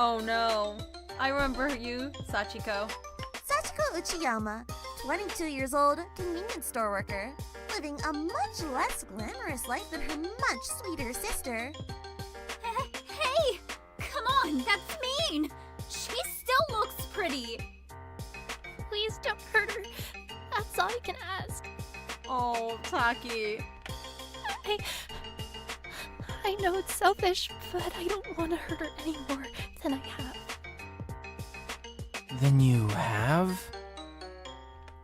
Oh no. I remember you, Sachiko. Sachiko Uchiyama, 22 years old, convenience store worker, living a much less glamorous life than her much sweeter sister. Hey! Come on, that's mean! She still looks pretty! Please don't hurt her. That's all I can ask. Oh, Taki. I know it's selfish, but I don't want to hurt her any more than I have. Then you have?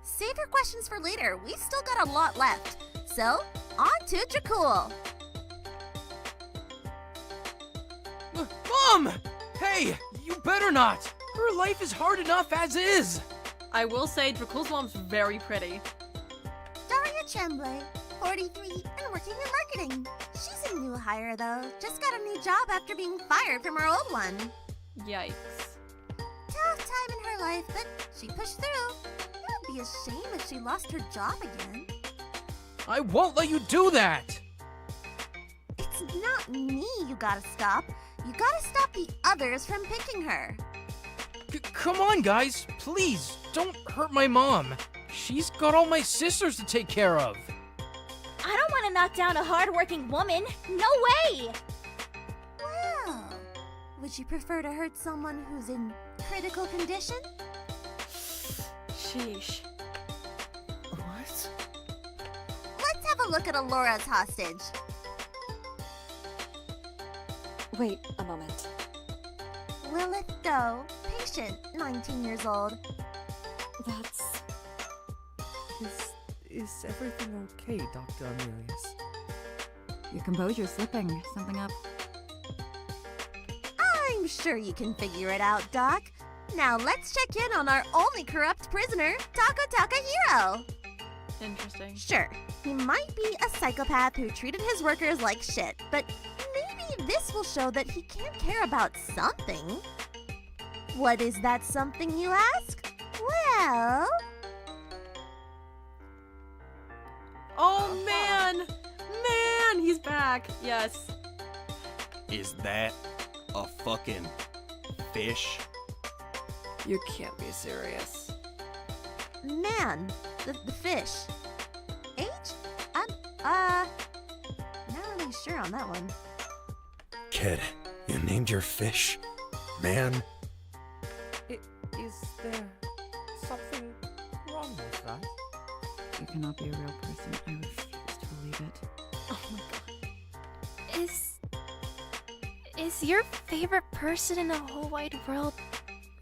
Save your questions for later. We've still got a lot left. So, on to Dracul. Mom! Hey, you better not! Her life is hard enough as is! I will say Dracul's mom's very pretty. Daria Tremblay, 43, and working in marketing. She's a new hire, though. Just got a new job after being fired from her old one. Yikes. Tough time in her life, but she pushed through. It would be a shame if she lost her job again. I won't let you do that! It's not me you gotta stop. You gotta stop the others from picking her. Come on, guys. Please, don't hurt my mom. She's got all my sisters to take care of. I don't want to knock down a hard-working woman. No way! Well, would you prefer to hurt someone who's in critical condition? Sheesh. What? Let's have a look at Alora's hostage. Wait a moment. Lilith Doe, patient, 19 years old. That's... Is everything okay, Dr. Amelius? Your composure's slipping. Something up. I'm sure you can figure it out, Doc. Now let's check in on our only corrupt prisoner, Tako Takahiro. Interesting. Sure, he might be a psychopath who treated his workers like shit, but maybe this will show that he can care about something. What is that something, you ask? Well... Oh man! Man, he's back. Yes. Is that a fucking fish? You can't be serious. Man, the fish. H? Not really sure on that one. Kid, you named your fish Man? Is there something wrong with that? You cannot be a real person. I refuse to believe it. Oh my god. Is your favorite person in the whole wide world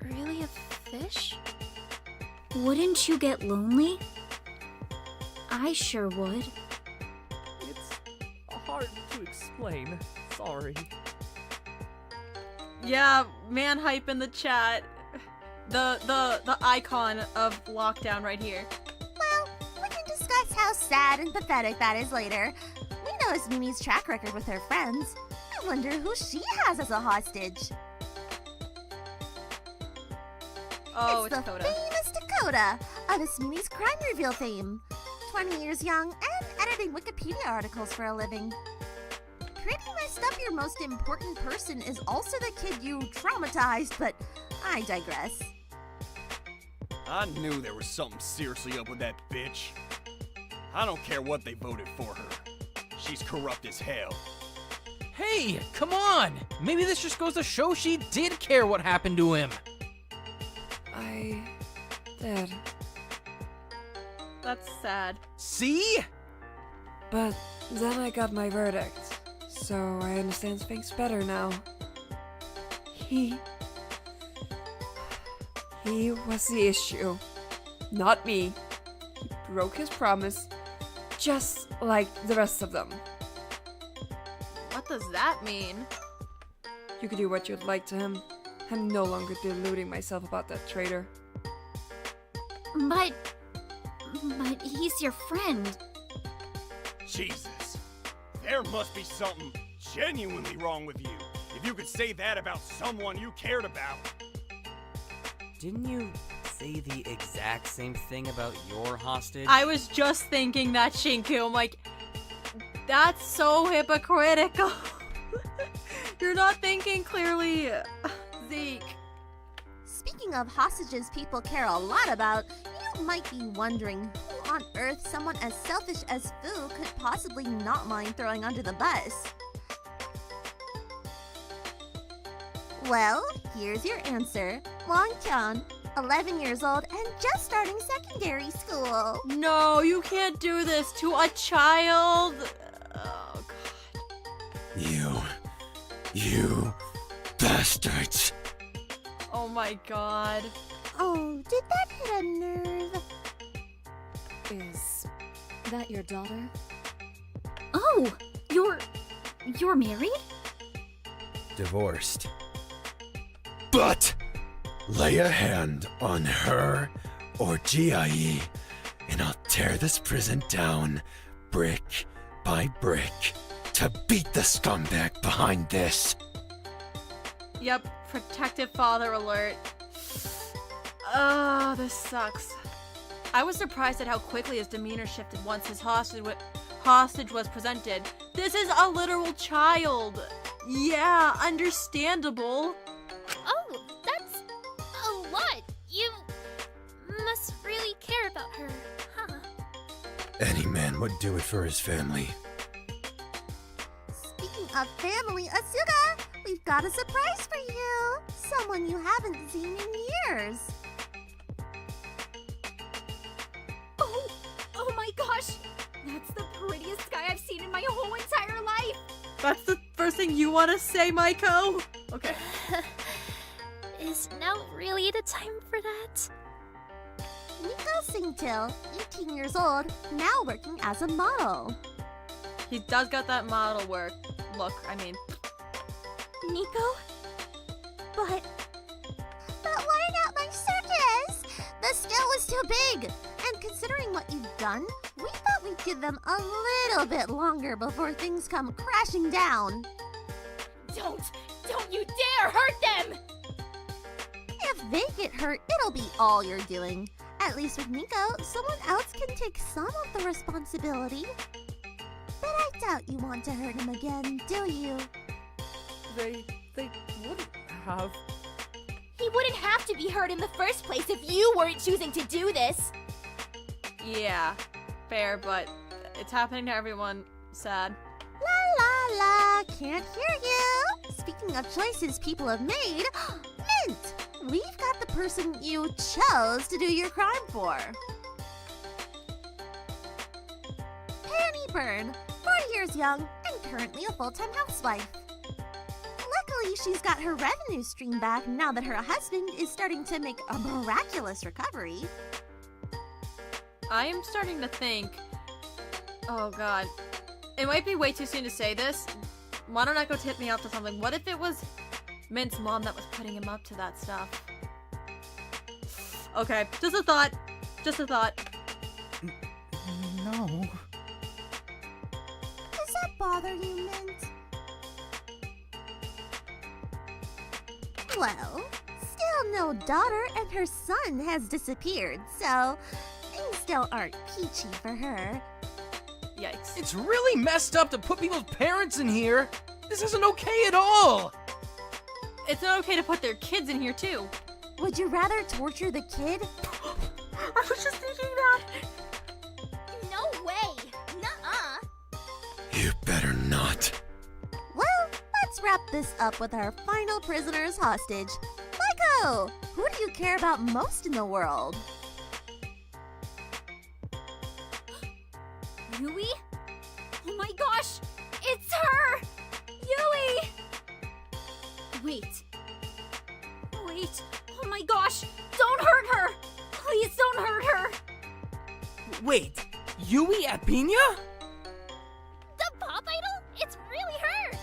really a fish? Wouldn't you get lonely? I sure would. It's hard to explain. Sorry. Yeah, man hype in the chat. The icon of lockdown right here. Well, we can discuss how sad and pathetic that is later. We know Mimi's track record with her friends. I wonder who she has as a hostage. Oh, it's the Dakota. famous Dakota of Mimi's crime reveal fame. 20 years young and editing Wikipedia articles for a living. Pretty messed up your most important person is also the kid you traumatized, but I digress. I knew there was something seriously up with that bitch. I don't care what they voted for her. She's corrupt as hell. Hey, come on! Maybe this just goes to show she did care what happened to him. I did. That's sad. See? But then I got my verdict, so I understand things better now. He was the issue, not me. He broke his promise, just like the rest of them. What does that mean? You could do what you'd like to him. I'm no longer deluding myself about that traitor. But he's your friend. Jesus. There must be something genuinely wrong with you. If you could say that about someone you cared about. Didn't you say the exact same thing about your hostage? I was just thinking that, Shinku. I'm like, that's so hypocritical. You're not thinking clearly, Zeke. Speaking of hostages people care a lot about, you might be wondering who on earth someone as selfish as Fu could possibly not mind throwing under the bus. Well, here's your answer. Wang Qian, 11 years old and just starting secondary school. No, you can't do this to a child. Oh, God. You bastards. Oh, my God. Oh, did that hit a nerve? Is that your daughter? Oh, you're married? Divorced. But lay a hand on her or Jie, and I'll tear this prison down brick by brick to beat the scumbag behind this. Yep, protective father alert. Oh, this sucks. I was surprised at how quickly his demeanor shifted once his hostage was presented. This is a literal child. Yeah, understandable. Oh, that's a lot. You must really care about her, huh? Any man would do it for his family. Speaking of family, Asuka, we've got a surprise for you. Someone you haven't seen in years. Oh my gosh! That's the prettiest guy I've seen in my whole entire life! That's the first thing you want to say, Maiko? Okay. Is now really the time for that? Nico Singtil, 18 years old, now working as a model. He does got that model work. Look, I mean. Nico? But why not my circus? The scale was too big. And considering what you've done, we thought we'd give them a little bit longer before things come crashing down. Don't you dare hurt them! If they get hurt, it'll be all you're doing. At least with Nico, someone else can take some of the responsibility. But I doubt you want to hurt him again, do you? They wouldn't have. He wouldn't have to be hurt in the first place if you weren't choosing to do this. Yeah, fair, but it's happening to everyone. Sad. La la la, can't hear you. Speaking of choices people have made, Mint! We've got the person you chose to do your crime for. Penny Byrne, 40 years young and currently a full-time housewife. Luckily, she's got her revenue stream back now that her husband is starting to make a miraculous recovery. I am starting to think, oh god, It might be way too soon to say this. Why don't Echo tip me off to something? What if it was Mint's mom that was putting him up to that stuff? Okay, just a thought. Just a thought. No. Does that bother you, Mint? Well, still no daughter and her son has disappeared, so things still aren't peachy for her. Yikes. It's really messed up to put people's parents in here. This isn't okay at all. It's not okay to put their kids in here, too. Would you rather torture the kid? I was just thinking that. No way! Nuh-uh! You better not. Well, let's wrap this up with our final prisoner's hostage. Michael, who do you care about most in the world? Yui? Oh my gosh! It's her! Yui! Wait. Oh my gosh! Don't hurt her! Please don't hurt her! Wait, Yui at Piña? The pop idol? It's really her!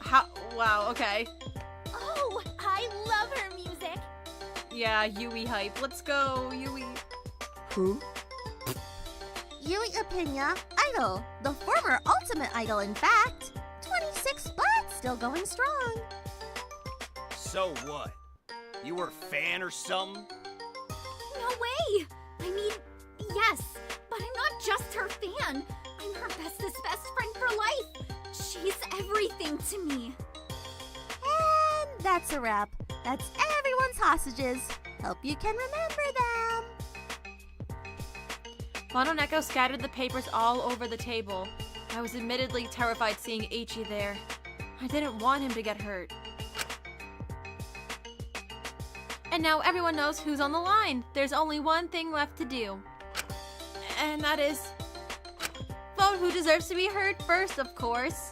How? Wow, okay. Oh, I love her music! Yeah, Yui hype. Let's go, Yui. Who? Yui Apina, Idol. The former Ultimate Idol, in fact. 26 but still going strong. So what? You were a fan or something? No way! I mean, yes, but I'm not just her fan. I'm her bestest best friend for life. She's everything to me. And that's a wrap. That's everyone's hostages. Hope you can remember them. Mono and Echo scattered the papers all over the table. I was admittedly terrified seeing Ichi there. I didn't want him to get hurt. And now everyone knows who's on the line. There's only one thing left to do. And that is vote who deserves to be hurt first, of course.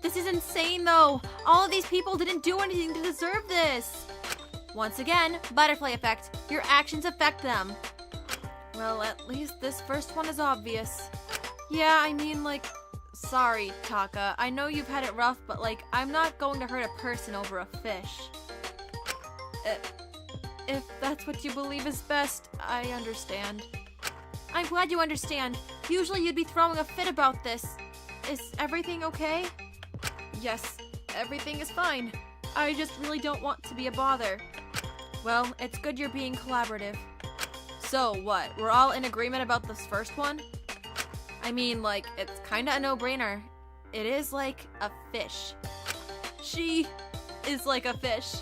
This is insane, though. All of these people didn't do anything to deserve this. Once again, butterfly effect. Your actions affect them. Well, at least this first one is obvious. Yeah, I mean, like, sorry, Taka. I know you've had it rough, but, like, I'm not going to hurt a person over a fish. If that's what you believe is best, I understand. I'm glad you understand. Usually you'd be throwing a fit about this. Is everything okay? Yes, everything is fine. I just really don't want to be a bother. Well, it's good you're being collaborative. So, what? We're all in agreement about this first one? I mean, like, it's kinda a no-brainer. It is like a fish. She is like a fish.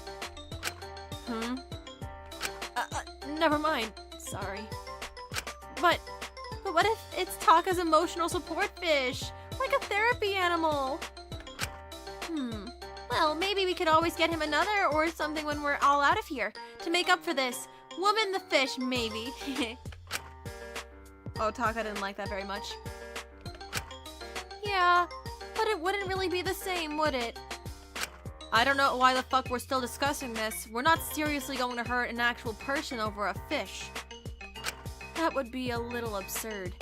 Never mind. Sorry. But what if it's Taka's emotional support fish? Like a therapy animal? Well, maybe we could always get him another or something when we're all out of here. To make up for this. Woman the fish, maybe. Oh, Taka didn't like that very much. Yeah, but it wouldn't really be the same, would it? I don't know why the fuck we're still discussing this. We're not seriously going to hurt an actual person over a fish. That would be a little absurd.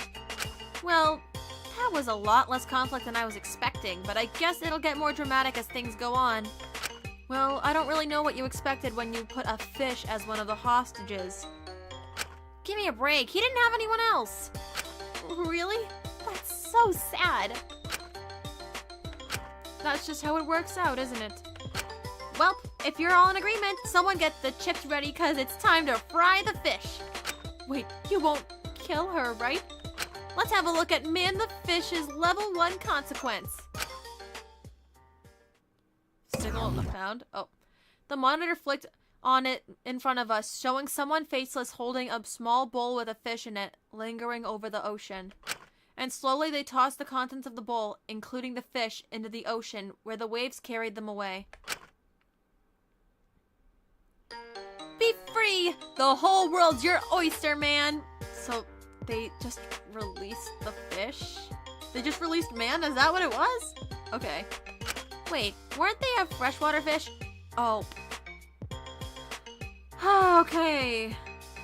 Well, that was a lot less conflict than I was expecting, but I guess it'll get more dramatic as things go on. Well, I don't really know what you expected when you put a fish as one of the hostages. Give me a break. He didn't have anyone else. Really? That's so sad. That's just how it works out, isn't it? Well, if you're all in agreement, someone get the chips ready because it's time to fry the fish. Wait, you won't kill her, right? Let's have a look at Man the Fish's level 1 consequence. Signal found. Oh. The monitor flicked on it in front of us, showing someone faceless holding a small bowl with a fish in it, lingering over the ocean. And slowly they tossed the contents of the bowl, including the fish, into the ocean, where the waves carried them away. Be free! The whole world's your oyster, man! So, they just released the fish? They just released man? Is that what it was? Okay. Wait, weren't they a freshwater fish? Oh. Okay.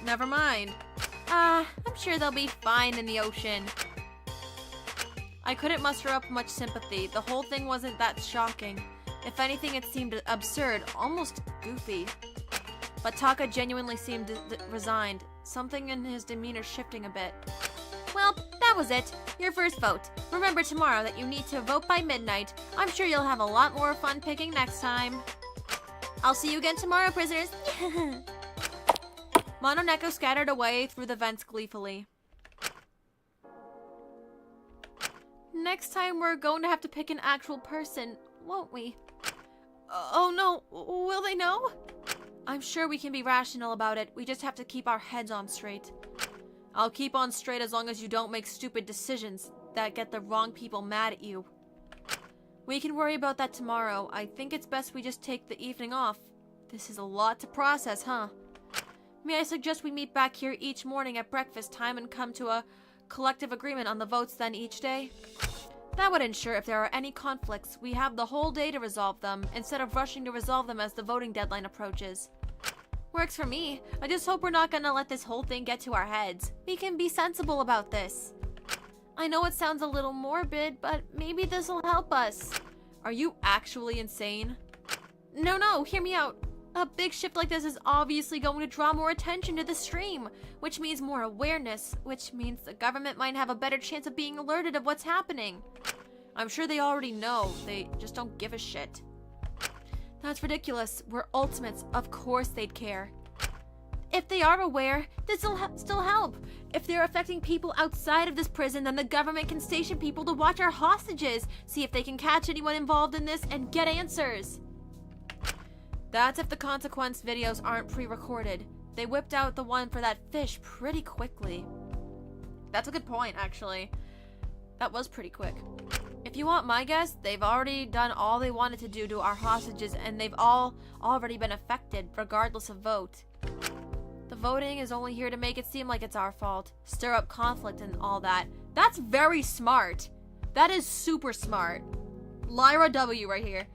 Never mind. I'm sure they'll be fine in the ocean. I couldn't muster up much sympathy. The whole thing wasn't that shocking. If anything, it seemed absurd, almost goofy. But Taka genuinely seemed resigned, something in his demeanor shifting a bit. Well, that was it. Your first vote. Remember tomorrow that you need to vote by midnight. I'm sure you'll have a lot more fun picking next time. I'll see you again tomorrow, prisoners. Mononeko scattered away through the vents gleefully. Next time we're going to have to pick an actual person, won't we? Oh no, will they know? I'm sure we can be rational about it. We just have to keep our heads on straight. I'll keep on straight as long as you don't make stupid decisions that get the wrong people mad at you. We can worry about that tomorrow. I think it's best we just take the evening off. This is a lot to process, huh? May I suggest we meet back here each morning at breakfast time and come to a collective agreement on the votes then each day? That would ensure if there are any conflicts, we have the whole day to resolve them, instead of rushing to resolve them as the voting deadline approaches. Works for me. I just hope we're not gonna let this whole thing get to our heads. We can be sensible about this. I know it sounds a little morbid, but maybe this'll help us. Are you actually insane? No, hear me out. A big shift like this is obviously going to draw more attention to the stream, which means more awareness, which means the government might have a better chance of being alerted of what's happening. I'm sure they already know, they just don't give a shit. That's ridiculous. We're ultimates. Of course they'd care. If they are aware, this'll still help. If they're affecting people outside of this prison, then the government can station people to watch our hostages, see if they can catch anyone involved in this, and get answers. That's if the consequence videos aren't pre-recorded. They whipped out the one for that fish pretty quickly. That's a good point, actually. That was pretty quick. If you want my guess, they've already done all they wanted to do to our hostages, and they've all already been affected, regardless of vote. The voting is only here to make it seem like it's our fault, stir up conflict and all that. That's very smart. That is super smart. Lyra W right here.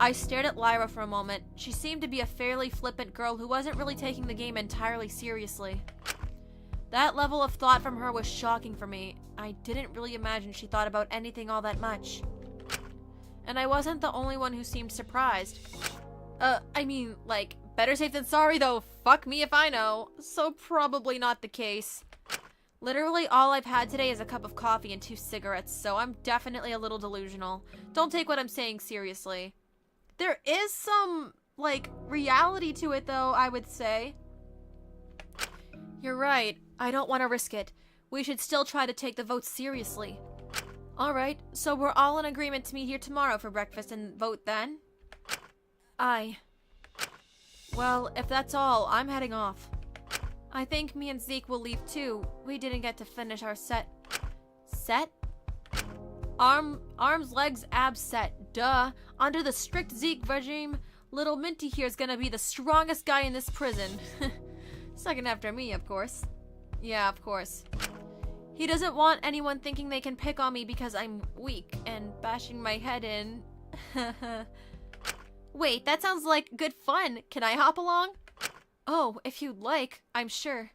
I stared at Lyra for a moment. She seemed to be a fairly flippant girl who wasn't really taking the game entirely seriously. That level of thought from her was shocking for me. I didn't really imagine she thought about anything all that much. And I wasn't the only one who seemed surprised. I mean, like, better safe than sorry though. Fuck me if I know. So probably not the case. Literally all I've had today is a cup of coffee and 2 cigarettes, so I'm definitely a little delusional. Don't take what I'm saying seriously. There is some, like, reality to it though, I would say. You're right. I don't want to risk it. We should still try to take the vote seriously. Alright, so we're all in agreement to meet here tomorrow for breakfast and vote then? Aye. Well, if that's all, I'm heading off. I think me and Zeke will leave too. We didn't get to finish our set. Set? Arms, legs, abs set. Duh. Under the strict Zeke regime, little Minty here is gonna be the strongest guy in this prison. Second after me, of course. Yeah, of course. He doesn't want anyone thinking they can pick on me because I'm weak and bashing my head in. Wait, that sounds like good fun. Can I hop along? Oh, if you'd like, I'm sure.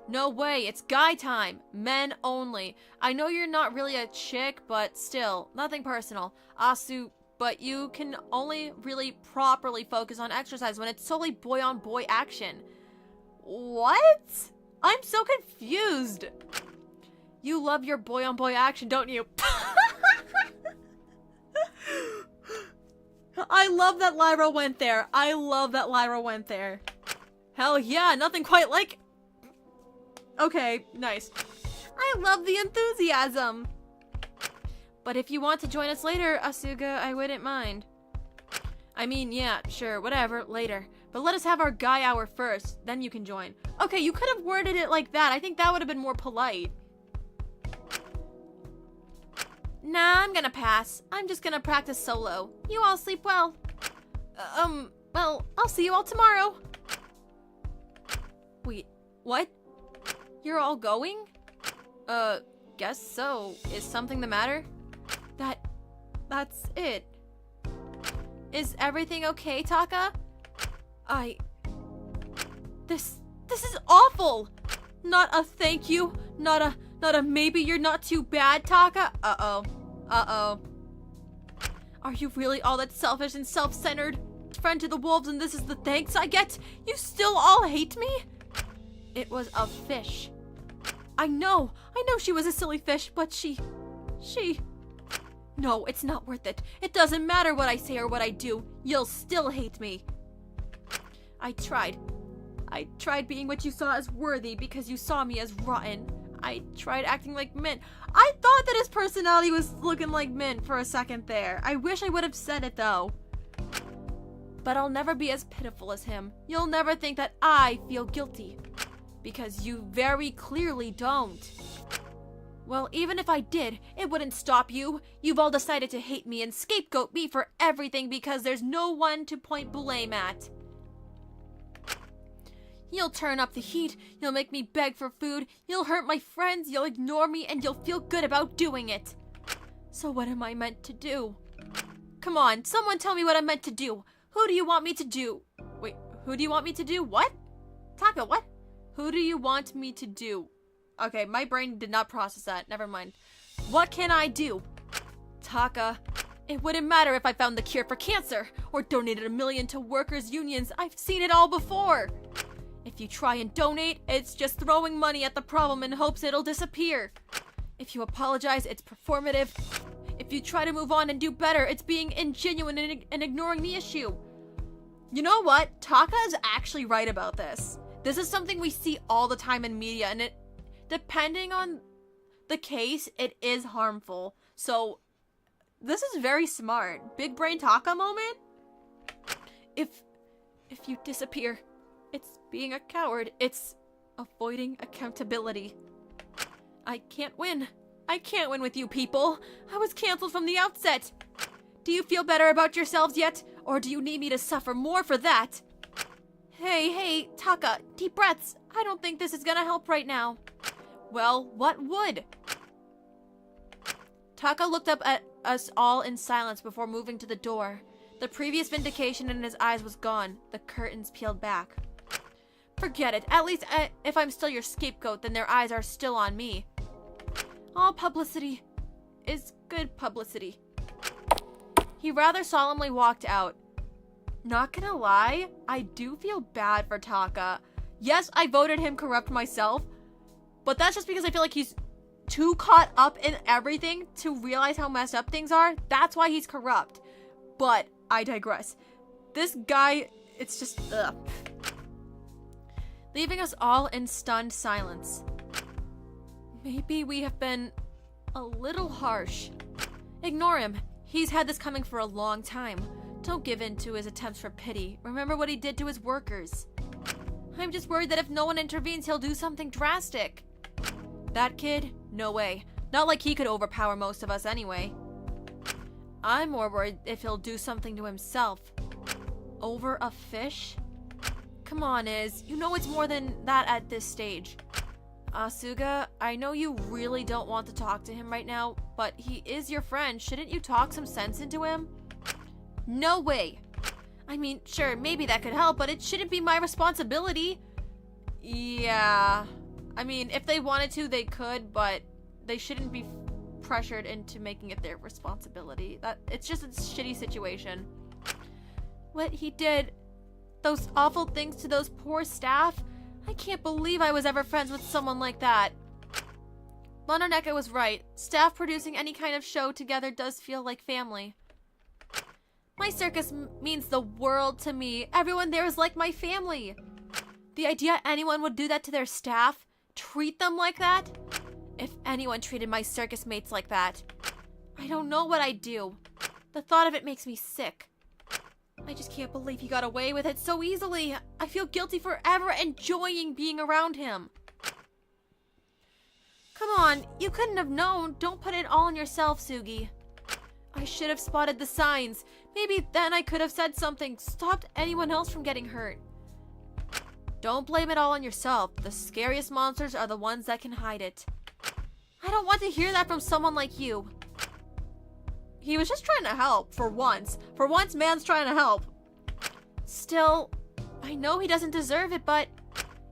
No way, it's guy time. Men only. I know you're not really a chick, but still, nothing personal. Asu, but you can only really properly focus on exercise when it's solely boy-on-boy action. What? I'm so confused. You love your boy-on-boy action, don't you? I love that Lyra went there. I love that Lyra went there. Hell yeah, nothing quite like... Okay, nice. I love the enthusiasm. But if you want to join us later, Asuga, I wouldn't mind. I mean, yeah, sure, whatever, later. But let us have our guy hour first, then you can join. Okay, you could have worded it like that. I think that would have been more polite. Nah, I'm gonna pass. I'm just gonna practice solo. You all sleep well. Well, I'll see you all tomorrow. Wait, what? You're all going? Guess so. Is something the matter? That's it. Is everything okay, Taka? This is awful! Not a thank you, not a Not a maybe you're not too bad, Taka? Uh-oh. Uh-oh. Are you really all that selfish and self-centered? Friend to the wolves and this is the thanks I get? You still all hate me? It was a fish. I know she was a silly fish, but she... No, it's not worth it. It doesn't matter what I say or what I do. You'll still hate me. I tried being what you saw as worthy because you saw me as rotten. I tried acting like Mint. I thought that his personality was looking like Mint for a second there. I wish I would have said it though. But I'll never be as pitiful as him. You'll never think that I feel guilty. Because you very clearly don't. Well, even if I did, it wouldn't stop you. You've all decided to hate me and scapegoat me for everything because there's no one to point blame at. You'll turn up the heat, you'll make me beg for food, you'll hurt my friends, you'll ignore me, and you'll feel good about doing it. So what am I meant to do? Come on, someone tell me what I'm meant to do. Who do you want me to do? Wait, who do you want me to do? What? Taka, what? Who do you want me to do? Okay, my brain did not process that. Never mind. What can I do? Taka, it wouldn't matter if I found the cure for cancer or donated $1 million to workers' unions. I've seen it all before. If you try and donate, it's just throwing money at the problem in hopes it'll disappear. If you apologize, it's performative. If you try to move on and do better, it's being ingenuine and ignoring the issue. You know what? Taka is actually right about this. This is something we see all the time in media, and it, depending on the case, it is harmful. So, this is very smart. Big brain Taka moment? If you disappear, it's being a coward. It's avoiding accountability. I can't win. I can't win with you people. I was canceled from the outset. Do you feel better about yourselves yet? Or do you need me to suffer more for that? Hey, Taka, deep breaths. I don't think this is gonna help right now. Well, what would? Taka looked up at us all in silence before moving to the door. The previous vindication in his eyes was gone. The curtains peeled back. Forget it. At least if I'm still your scapegoat, then their eyes are still on me. All publicity is good publicity. He rather solemnly walked out. Not gonna lie, I do feel bad for Taka. Yes, I voted him corrupt myself, but that's just because I feel like he's too caught up in everything to realize how messed up things are. That's why he's corrupt. But I digress. This guy, it's just, ugh. Leaving us all in stunned silence. Maybe we have been a little harsh. Ignore him. He's had this coming for a long time. Don't give in to his attempts for pity. Remember what he did to his workers. I'm just worried that if no one intervenes, he'll do something drastic. That kid? No way. Not like he could overpower most of us anyway. I'm more worried if he'll do something to himself. Over a fish? Come on, Iz. You know it's more than that at this stage. Asuga, I know you really don't want to talk to him right now, but he is your friend. Shouldn't you talk some sense into him? No way. I mean, sure, maybe that could help, but it shouldn't be my responsibility. Yeah. I mean, if they wanted to, they could, but they shouldn't be pressured into making it their responsibility. It's just a shitty situation. What he did, those awful things to those poor staff, I can't believe I was ever friends with someone like that. Lunarneka was right. Staff producing any kind of show together does feel like family. My circus means the world to me. Everyone there is like my family. The idea anyone would do that to their staff, treat them like that? If anyone treated my circus mates like that, I don't know what I'd do. The thought of it makes me sick. I just can't believe he got away with it so easily. I feel guilty for ever enjoying being around him. Come on, you couldn't have known. Don't put it all on yourself, Sugi. I should have spotted the signs. Maybe then I could have said something, stopped anyone else from getting hurt. Don't blame it all on yourself. The scariest monsters are the ones that can hide it. I don't want to hear that from someone like you. He was just trying to help, for once. For once, man's trying to help. Still, I know he doesn't deserve it, but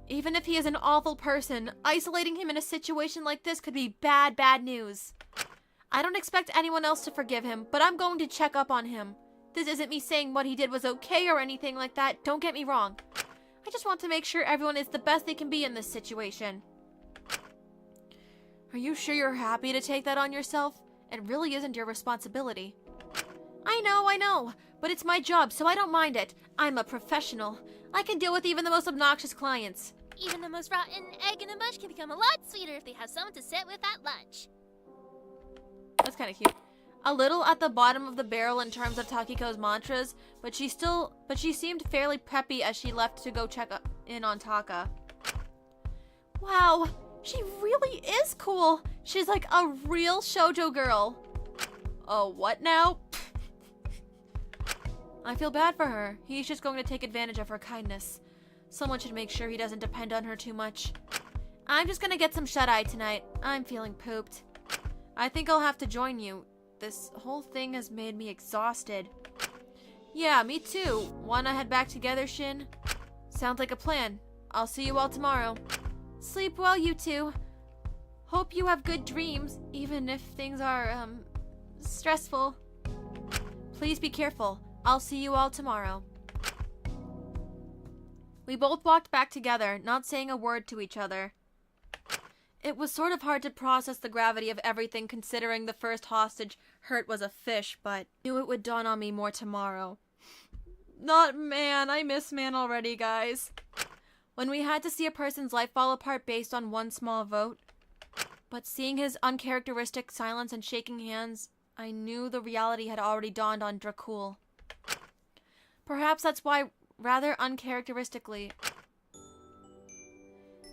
Even if he is an awful person, isolating him in a situation like this could be bad, bad news. I don't expect anyone else to forgive him, but I'm going to check up on him. This isn't me saying what he did was okay or anything like that, don't get me wrong. I just want to make sure everyone is the best they can be in this situation. Are you sure you're happy to take that on yourself? It really isn't your responsibility. I know, but it's my job, so I don't mind it. I'm a professional. I can deal with even the most obnoxious clients. Even the most rotten egg in a bush can become a lot sweeter if they have someone to sit with at lunch. That's kind of cute. A little at the bottom of the barrel in terms of Takiko's mantras, but she seemed fairly peppy as she left to go check in on Taka. Wow, she really is cool. She's like a real shoujo girl. Oh, what now? I feel bad for her. He's just going to take advantage of her kindness. Someone should make sure he doesn't depend on her too much. I'm just gonna get some shut-eye tonight. I'm feeling pooped. I think I'll have to join you. This whole thing has made me exhausted. Yeah, me too. Wanna head back together, Shin? Sounds like a plan. I'll see you all tomorrow. Sleep well, you two. Hope you have good dreams, even if things are, stressful. Please be careful. I'll see you all tomorrow. We both walked back together, not saying a word to each other. It was sort of hard to process the gravity of everything considering the first hostage hurt was a fish, but knew it would dawn on me more tomorrow. Not Man. I miss Man already, guys. When we had to see a person's life fall apart based on one small vote. But seeing his uncharacteristic silence and shaking hands, I knew the reality had already dawned on Dracul. Perhaps that's why, rather uncharacteristically,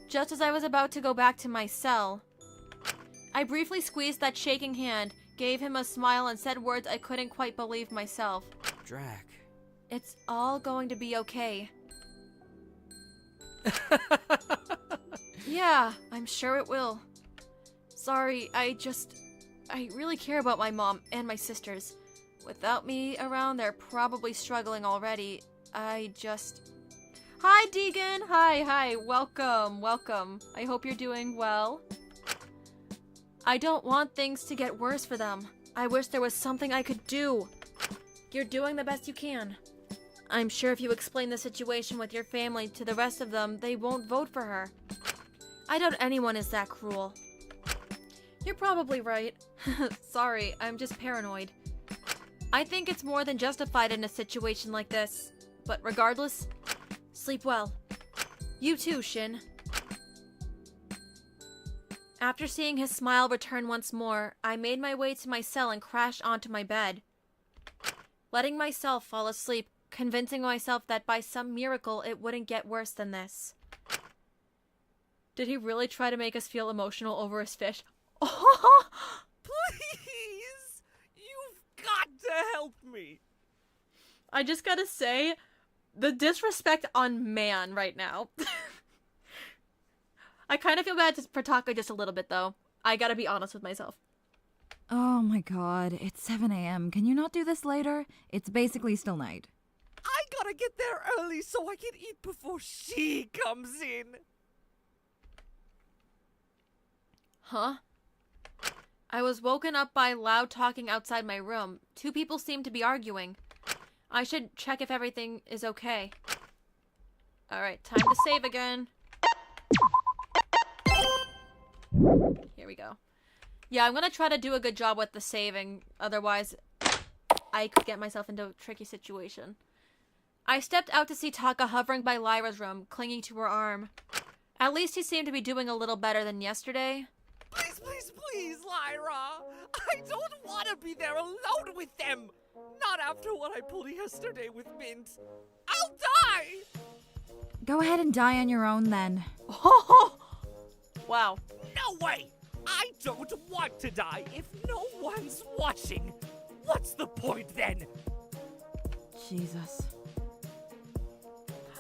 just as I was about to go back to my cell, I briefly squeezed that shaking hand, gave him a smile, and said words I couldn't quite believe myself. Drac. It's all going to be okay. Yeah, I'm sure it will. Sorry, I really care about my mom and my sisters. Without me around, they're probably struggling already. Hi, Deegan! Hi, welcome. I hope you're doing well. I don't want things to get worse for them. I wish there was something I could do. You're doing the best you can. I'm sure if you explain the situation with your family to the rest of them, they won't vote for her. I doubt anyone is that cruel. You're probably right. Sorry, I'm just paranoid. I think it's more than justified in a situation like this. But regardless, sleep well. You too, Shin. After seeing his smile return once more, I made my way to my cell and crashed onto my bed. Letting myself fall asleep, convincing myself that by some miracle it wouldn't get worse than this. Did he really try to make us feel emotional over his fish? Oh! Please! You've got to help me! I just gotta say, the disrespect on Man right now. I kind of feel bad for Taka just a little bit, though. I gotta be honest with myself. Oh my god, it's 7 a.m. Can you not do this later? It's basically still night. I gotta get there early so I can eat before she comes in. Huh? I was woken up by loud talking outside my room. Two people seemed to be arguing. I should check if everything is okay. Alright, time to save again. Here we go. Yeah, I'm gonna try to do a good job with the saving, otherwise I could get myself into a tricky situation. I stepped out to see Taka hovering by Lyra's room, clinging to her arm. At least he seemed to be doing a little better than yesterday. Please, please, please, Lyra! I don't want to be there alone with them! Not after what I pulled yesterday with Mint. I'll die! Go ahead and die on your own then. Wow. No way! I don't want to die if no one's watching. What's the point then? Jesus.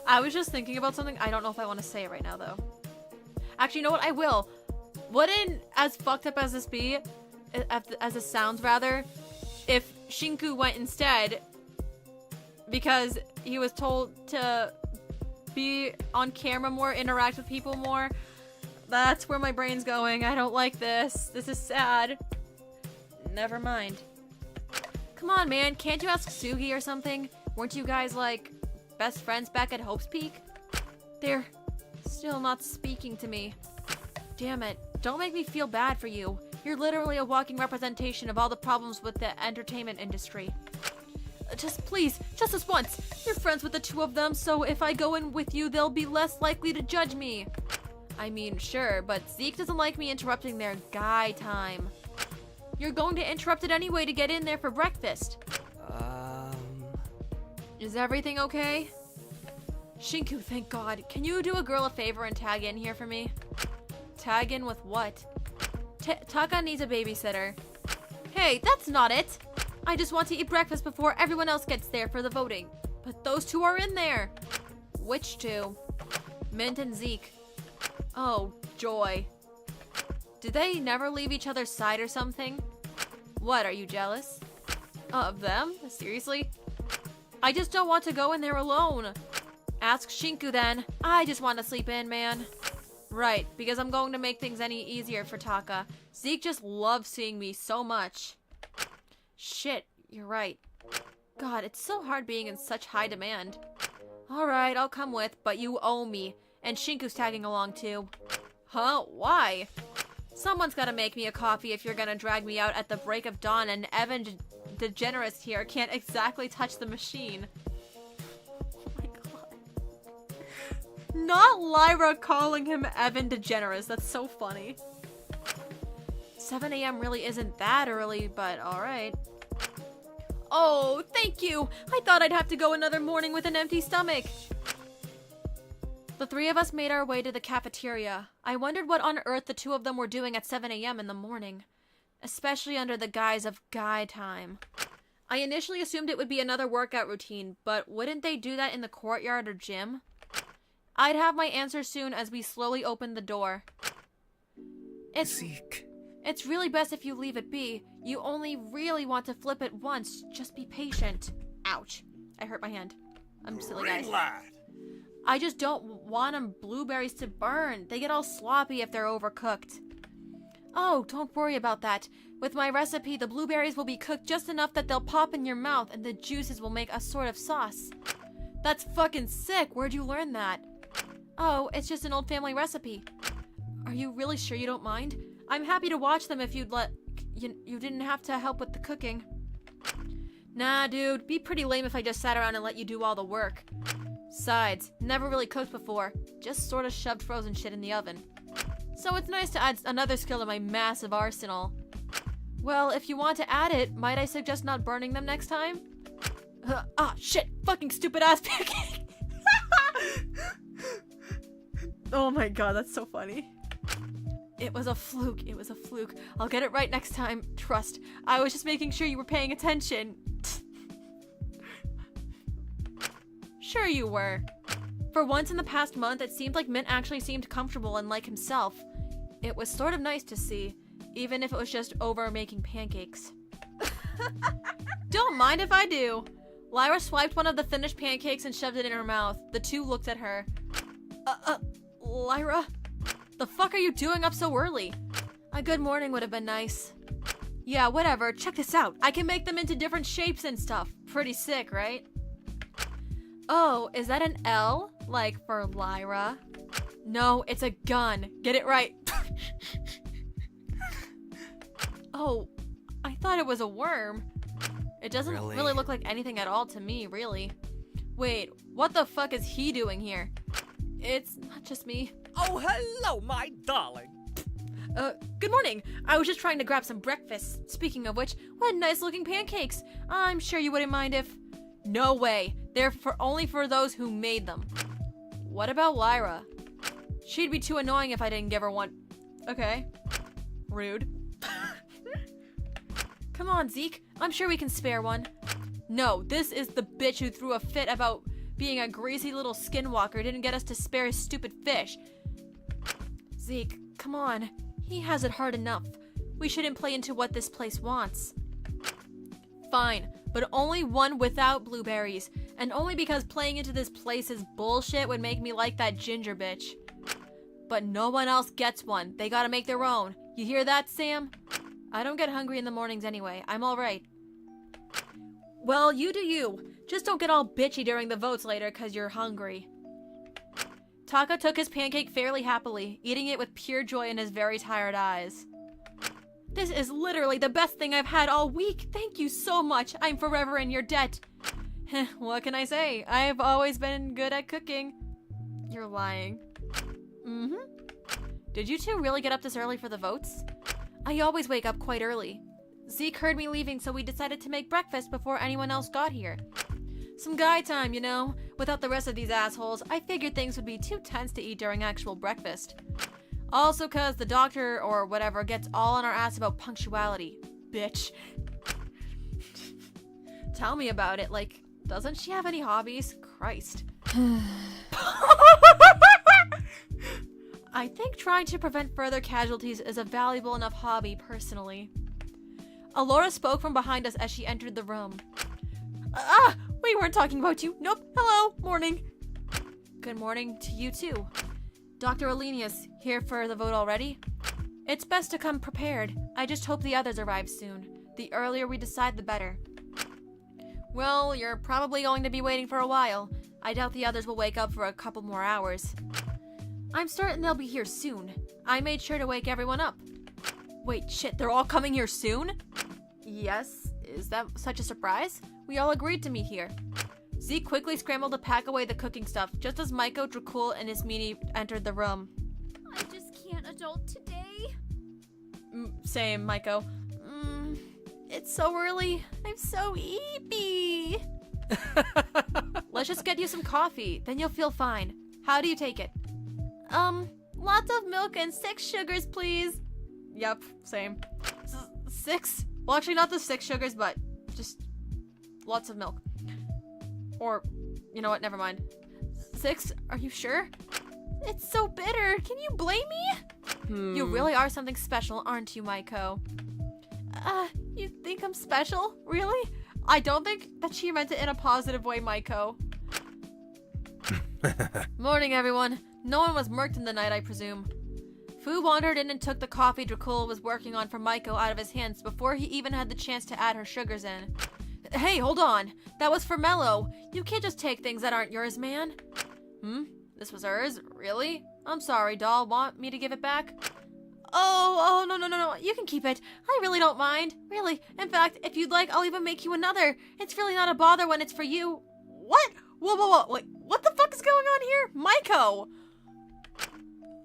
I was just thinking about something. I don't know if I want to say it right now, though. Actually, you know what? I will. Wouldn't, as fucked up as this be, as it sounds rather, if Shinku went instead because he was told to be on camera more, interact with people more. That's where my brain's going. I don't like this. This is sad. Never mind. Come on, man. Can't you ask Sugi or something? Weren't you guys, like, best friends back at Hope's Peak? They're still not speaking to me. Damn it. Don't make me feel bad for you. You're literally a walking representation of all the problems with the entertainment industry. Just please, just this once. You're friends with the two of them, so if I go in with you, they'll be less likely to judge me. I mean, sure, but Zeke doesn't like me interrupting their guy time. You're going to interrupt it anyway to get in there for breakfast. Is everything okay? Shinku, thank God. Can you do a girl a favor and tag in here for me? Tag in with what? Taka needs a babysitter. Hey, that's not it! I just want to eat breakfast before everyone else gets there for the voting. But those two are in there! Which two? Mint and Zeke. Oh, joy. Did they never leave each other's side or something? What, are you jealous? Of them? Seriously? I just don't want to go in there alone. Ask Shinku then. I just want to sleep in, man. Right, because I'm going to make things any easier for Taka. Zeke just loves seeing me so much. Shit, you're right. God, it's so hard being in such high demand. Alright, I'll come with, but you owe me. And Shinku's tagging along too. Huh? Why? Someone's gotta make me a coffee if you're gonna drag me out at the break of dawn, and Evan DeGeneres here can't exactly touch the machine. Oh my God. Not Lyra calling him Evan DeGeneres. That's so funny. 7 a.m. really isn't that early, but alright. Oh, thank you! I thought I'd have to go another morning with an empty stomach. The three of us made our way to the cafeteria. I wondered what on earth the two of them were doing at 7 a.m. in the morning. Especially under the guise of guy time. I initially assumed it would be another workout routine, but wouldn't they do that in the courtyard or gym? I'd have my answer soon as we slowly opened the door. Zeke. It's really best if you leave it be. You only really want to flip it once. Just be patient. Ouch. I hurt my hand. I'm silly, guys. I just don't want them blueberries to burn. They get all sloppy if they're overcooked. Oh, don't worry about that. With my recipe, the blueberries will be cooked just enough that they'll pop in your mouth and the juices will make a sort of sauce. That's fucking sick. Where'd you learn that? Oh, it's just an old family recipe. Are you really sure you don't mind? I'm happy to watch them if you'd let... You didn't have to help with the cooking. Nah, dude. Be pretty lame if I just sat around and let you do all the work. Besides, never really cooked before. Just sort of shoved frozen shit in the oven. So it's nice to add another skill to my massive arsenal. Well, if you want to add it, might I suggest not burning them next time? Shit! Fucking stupid ass pancake! Oh my God, that's so funny. It was a fluke. It was a fluke. I'll get it right next time. Trust. I was just making sure you were paying attention. Sure you were. For once in the past month, it seemed like Mint actually seemed comfortable and like himself. It was sort of nice to see, even if it was just over making pancakes. Don't mind if I do. Lyra swiped one of the finished pancakes and shoved it in her mouth. The two looked at her. Lyra? The fuck are you doing up so early? A good morning would have been nice. Yeah, whatever. Check this out. I can make them into different shapes and stuff. Pretty sick, right? Oh, is that an L? Like for Lyra? No, it's a gun. Get it right. Oh, I thought it was a worm. It doesn't really look like anything at all to me, really. Wait, what the fuck is he doing here? It's not just me. Oh, hello, my darling. Good morning. I was just trying to grab some breakfast. Speaking of which, what nice looking pancakes. I'm sure you wouldn't mind if... No way. They're only for those who made them. What about Lyra? She'd be too annoying if I didn't give her one. Okay. Rude. Come on, Zeke. I'm sure we can spare one. No, this is the bitch who threw a fit about being a greasy little skinwalker didn't get us to spare his stupid fish. Zeke, come on. He has it hard enough. We shouldn't play into what this place wants. Fine, but only one without blueberries, And only because playing into this place's bullshit would make me like that ginger bitch. But no one else gets one. They gotta make their own. You hear that, Sam? I don't get hungry in the mornings anyway. I'm alright. Well, you do you. Just don't get all bitchy during the votes later because you're hungry. Taka took his pancake fairly happily, eating it with pure joy in his very tired eyes. This is literally the best thing I've had all week. Thank you so much. I'm forever in your debt. What can I say? I've always been good at cooking. You're lying. Did you two really get up this early for the votes? I always wake up quite early. Zeke heard me leaving, so we decided to make breakfast before anyone else got here. Some guy time, you know. Without the rest of these assholes, I figured things would be too tense to eat during actual breakfast. Also cause the doctor or whatever gets all on our ass about punctuality. Bitch. Tell me about it, like, doesn't she have any hobbies? Christ. I think trying to prevent further casualties is a valuable enough hobby, personally. Alora spoke from behind us as she entered the room. We weren't talking about you. Nope. Hello. Morning. Good morning to you too. Dr. Alenius, here for the vote already? It's best to come prepared. I just hope the others arrive soon. The earlier we decide, the better. Well, you're probably going to be waiting for a while. I doubt the others will wake up for a couple more hours. I'm certain they'll be here soon. I made sure to wake everyone up. Wait, shit, they're all coming here soon? Yes. Is that such a surprise? We all agreed to meet here. Zeke quickly scrambled to pack away the cooking stuff, just as Maiko, Dracul, and Ismini entered the room. I just can't adult today. Same, Maiko. It's so early. I'm so eepy. Let's just get you some coffee, then you'll feel fine. How do you take it? Lots of milk and 6 sugars, please. Yep, same. 6? Well, actually not the 6 sugars, but just lots of milk. Or, you know what, never mind. 6? Are you sure? It's so bitter. Can you blame me? You really are something special, aren't you, Maiko? You think I'm special? Really? I don't think that she meant it in a positive way, Maiko. Morning, everyone. No one was murked in the night, I presume. Fu wandered in and took the coffee Dracul was working on for Maiko out of his hands before he even had the chance to add her sugars in. Hey, hold on. That was for Mello. You can't just take things that aren't yours, man. This was hers? Really? I'm sorry, doll. Want me to give it back? Oh, no. You can keep it. I really don't mind. Really. In fact, if you'd like, I'll even make you another. It's really not a bother when it's for you. What? Whoa. Wait, what the fuck is going on here? Maiko!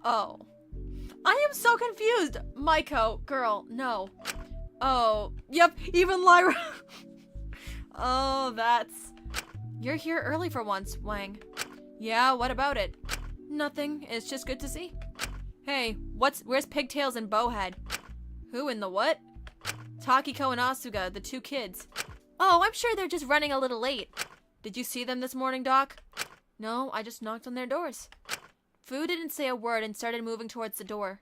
Oh. I am so confused. Maiko, girl, no. Oh, yep, even Lyra. Oh, that's... You're here early for once, Wang. Yeah, what about it? Nothing, it's just good to see. Hey, where's Pigtails and Bowhead? Who in the what? Takiko and Asuga, the 2 kids. Oh, I'm sure they're just running a little late. Did you see them this morning, Doc? No, I just knocked on their doors. Fu didn't say a word and started moving towards the door.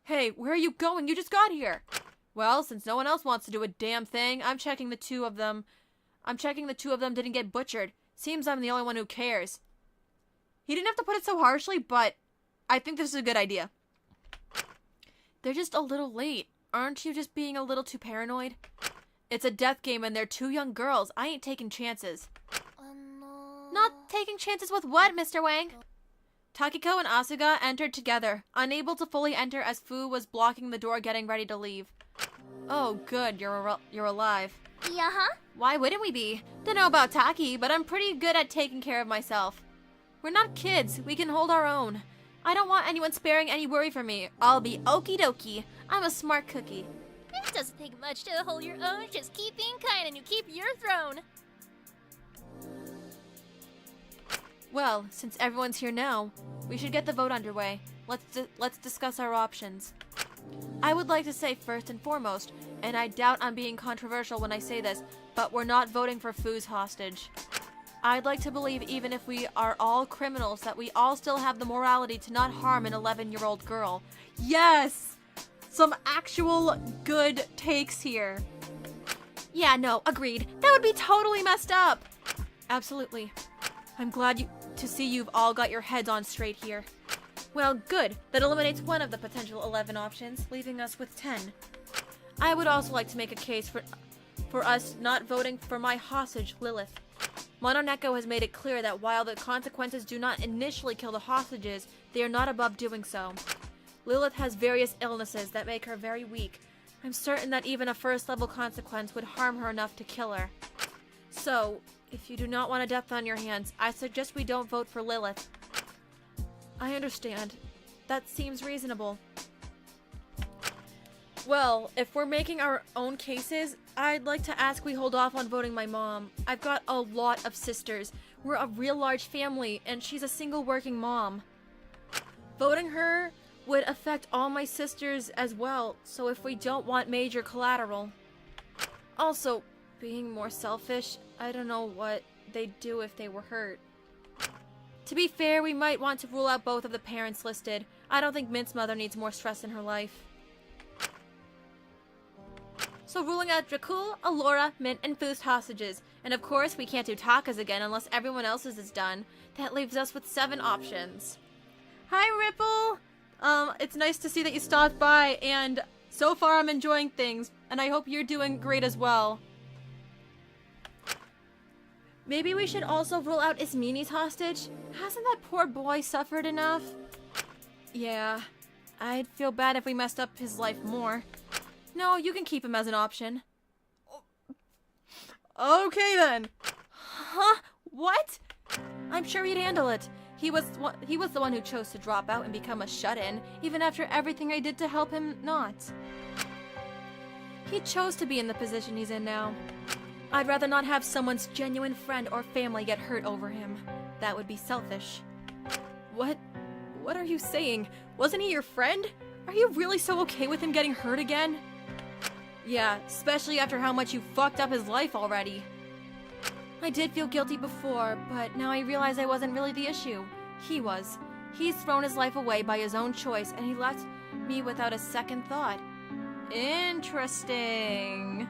Hey, where are you going? You just got here. Well, since no one else wants to do a damn thing, I'm checking the two of them didn't get butchered. Seems I'm the only one who cares. He didn't have to put it so harshly, but I think this is a good idea. They're just a little late. Aren't you just being a little too paranoid? It's a death game and they're 2 young girls. I ain't taking chances. Not taking chances with what, Mr. Wang? Takiko and Asuga entered together, unable to fully enter as Fu was blocking the door getting ready to leave. Oh, good, you're alive. Yeah-huh. Why wouldn't we be? Don't know about Taki, but I'm pretty good at taking care of myself. We're not kids. We can hold our own. I don't want anyone sparing any worry for me. I'll be okie dokie. I'm a smart cookie. It doesn't take much to hold your own. Just keep being kind and you keep your throne. Well, since everyone's here now, we should get the vote underway. Let's discuss our options. I would like to say first and foremost, and I doubt I'm being controversial when I say this, but we're not voting for Fu's hostage. I'd like to believe even if we are all criminals that we all still have the morality to not harm an 11-year-old girl. Yes! Some actual good takes here. Yeah, no, agreed. That would be totally messed up. Absolutely. I'm glad to see you've all got your heads on straight here. Well, good. That eliminates one of the potential 11 options, leaving us with 10. I would also like to make a case for us not voting for my hostage, Lilith. Mononeko has made it clear that while the consequences do not initially kill the hostages, they are not above doing so. Lilith has various illnesses that make her very weak. I'm certain that even a first-level consequence would harm her enough to kill her. So, if you do not want a death on your hands, I suggest we don't vote for Lilith. I understand. That seems reasonable. Well, if we're making our own cases, I'd like to ask we hold off on voting my mom. I've got a lot of sisters. We're a real large family, and she's a single working mom. Voting her would affect all my sisters as well, so if we don't want major collateral. Also, being more selfish, I don't know what they'd do if they were hurt. To be fair, we might want to rule out both of the parents listed. I don't think Mint's mother needs more stress in her life. So ruling out Dracul, Alora, Mint, and Foost hostages. And of course, we can't do Taka's again unless everyone else's is done. That leaves us with 7 options. Hi, Ripple! It's nice to see that you stopped by, and so far I'm enjoying things, and I hope you're doing great as well. Maybe we should also rule out Ismini's hostage? Hasn't that poor boy suffered enough? Yeah, I'd feel bad if we messed up his life more. No, you can keep him as an option. Okay then. Huh? What? I'm sure he'd handle it. He was the one who chose to drop out and become a shut-in, even after everything I did to help him not. He chose to be in the position he's in now. I'd rather not have someone's genuine friend or family get hurt over him. That would be selfish. What are you saying? Wasn't he your friend? Are you really so okay with him getting hurt again? Yeah, especially after how much you fucked up his life already. I did feel guilty before, but now I realize I wasn't really the issue. He was. He's thrown his life away by his own choice, and he left me without a second thought. Interesting.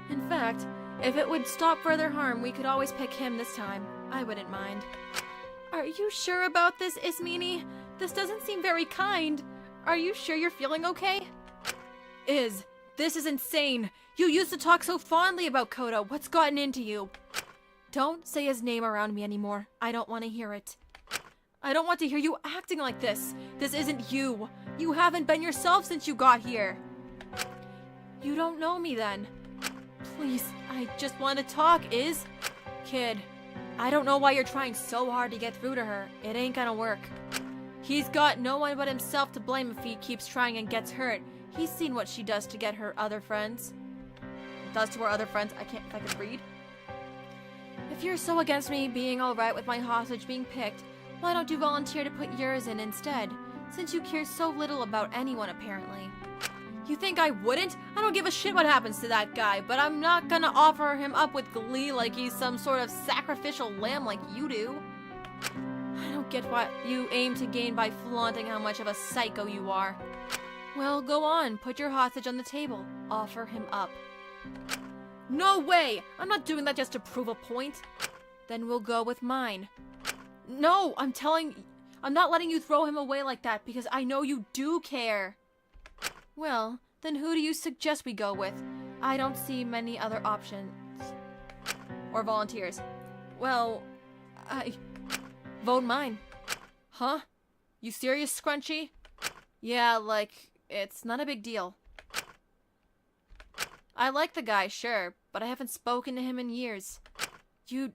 In fact, if it would stop further harm, we could always pick him this time. I wouldn't mind. Are you sure about this, Ismini? This doesn't seem very kind. Are you sure you're feeling okay? This is insane. You used to talk so fondly about Kodo. What's gotten into you? Don't say his name around me anymore. I don't want to hear it. I don't want to hear you acting like this. This isn't you. You haven't been yourself since you got here. You don't know me then. Please, I just want to talk, Kid, I don't know why you're trying so hard to get through to her. It ain't gonna work. He's got no one but himself to blame if he keeps trying and gets hurt. He's seen what she does to get her other friends. Does to her other friends. If I could read. If you're so against me being alright with my hostage being picked, why don't you volunteer to put yours in instead? Since you care so little about anyone, apparently. You think I wouldn't? I don't give a shit what happens to that guy, but I'm not gonna offer him up with glee like he's some sort of sacrificial lamb like you do. I don't get what you aim to gain by flaunting how much of a psycho you are. Well, go on, put your hostage on the table. Offer him up. No way! I'm not doing that just to prove a point. Then we'll go with mine. No, I'm not letting you throw him away like that because I know you do care. Well, then who do you suggest we go with? I don't see many other options. Or volunteers. Well, vote mine. Huh? You serious, Scrunchy? Yeah, like, it's not a big deal. I like the guy, sure, but I haven't spoken to him in years. You'd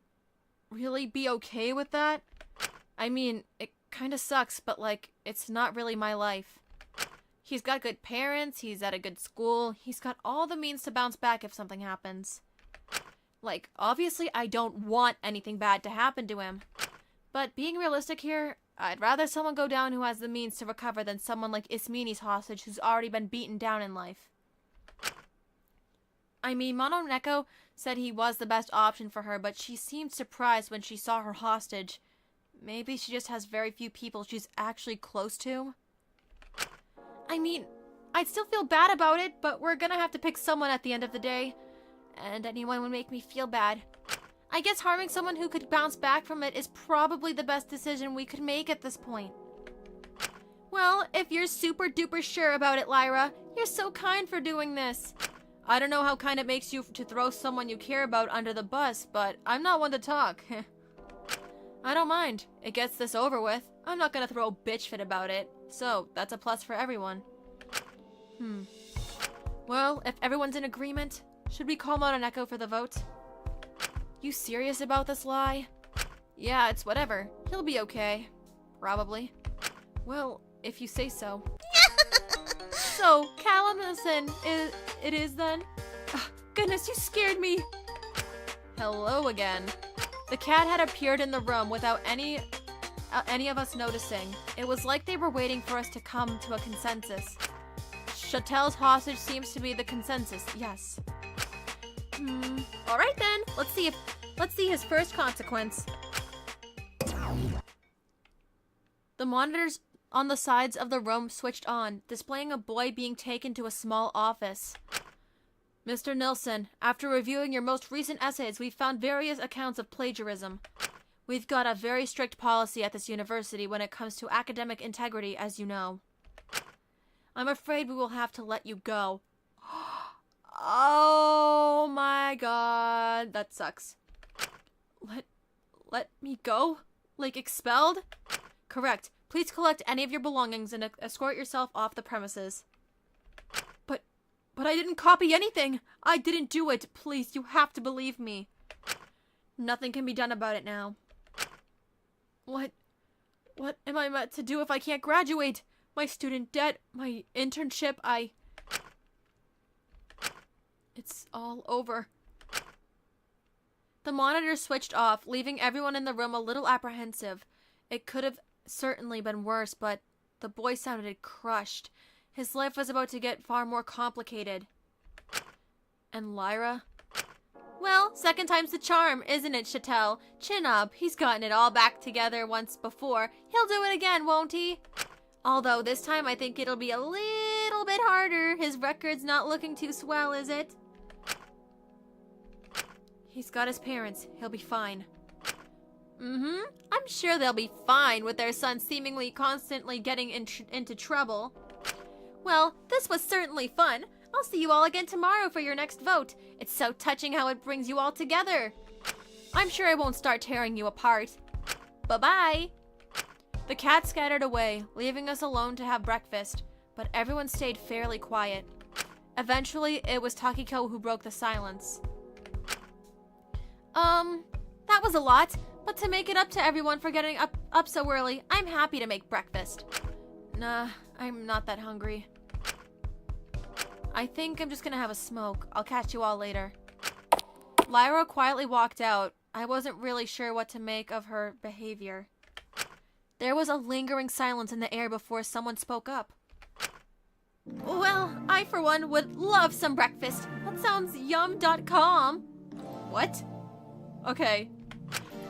really be okay with that? I mean, it kinda sucks, but like, it's not really my life. He's got good parents, he's at a good school, he's got all the means to bounce back if something happens. Like, obviously I don't want anything bad to happen to him. But being realistic here, I'd rather someone go down who has the means to recover than someone like Ismini's hostage who's already been beaten down in life. I mean, Mononeko said he was the best option for her, but she seemed surprised when she saw her hostage. Maybe she just has very few people she's actually close to? I mean, I'd still feel bad about it, but we're gonna have to pick someone at the end of the day. and anyone would make me feel bad. I guess harming someone who could bounce back from it is probably the best decision we could make at this point. Well, if you're super duper sure about it, Lyra, you're so kind for doing this. I don't know how kind it makes you to throw someone you care about under the bus, but I'm not one to talk. I don't mind. It gets this over with. I'm not gonna throw a bitch fit about it, so that's a plus for everyone. Well, if everyone's in agreement, should we call out an echo for the vote? You serious about this, Lie? Yeah, it's whatever. He'll be okay. Probably. Well, if you say so. So, Callumson, it is then? Ugh, goodness, you scared me! Hello again. The cat had appeared in the room without any of us noticing. It was like they were waiting for us to come to a consensus. Chatel's hostage seems to be the consensus, yes. Alright then, let's see his first consequence. The monitors on the sides of the room switched on, displaying a boy being taken to a small office. Mr. Nilsson, after reviewing your most recent essays, we've found various accounts of plagiarism. We've got a very strict policy at this university when it comes to academic integrity, as you know. I'm afraid we will have to let you go. Oh my god, that sucks. Let me go? Like expelled? Correct. Please collect any of your belongings and escort yourself off the premises. But I didn't copy anything. I didn't do it. Please, you have to believe me. Nothing can be done about it now. What am I meant to do if I can't graduate? My student debt, my internship, It's all over. The monitor switched off, leaving everyone in the room a little apprehensive. It could have certainly been worse, but the boy sounded crushed. His life was about to get far more complicated. And Lyra? Well, second time's the charm, isn't it, Chatel? Chin up. He's gotten it all back together once before. He'll do it again, won't he? Although this time I think it'll be a little bit harder. His record's not looking too swell, is it? He's got his parents. He'll be fine. I'm sure they'll be fine with their son seemingly constantly getting into trouble. Well, this was certainly fun. I'll see you all again tomorrow for your next vote. It's so touching how it brings you all together. I'm sure I won't start tearing you apart. Bye-bye. The cat scattered away, leaving us alone to have breakfast, but everyone stayed fairly quiet. Eventually, it was Takiko who broke the silence. That was a lot, but to make it up to everyone for getting up so early, I'm happy to make breakfast. Nah, I'm not that hungry. I think I'm just gonna have a smoke. I'll catch you all later. Lyra quietly walked out. I wasn't really sure what to make of her behavior. There was a lingering silence in the air before someone spoke up. Well, I for one would love some breakfast. That sounds yum.com. What? Okay.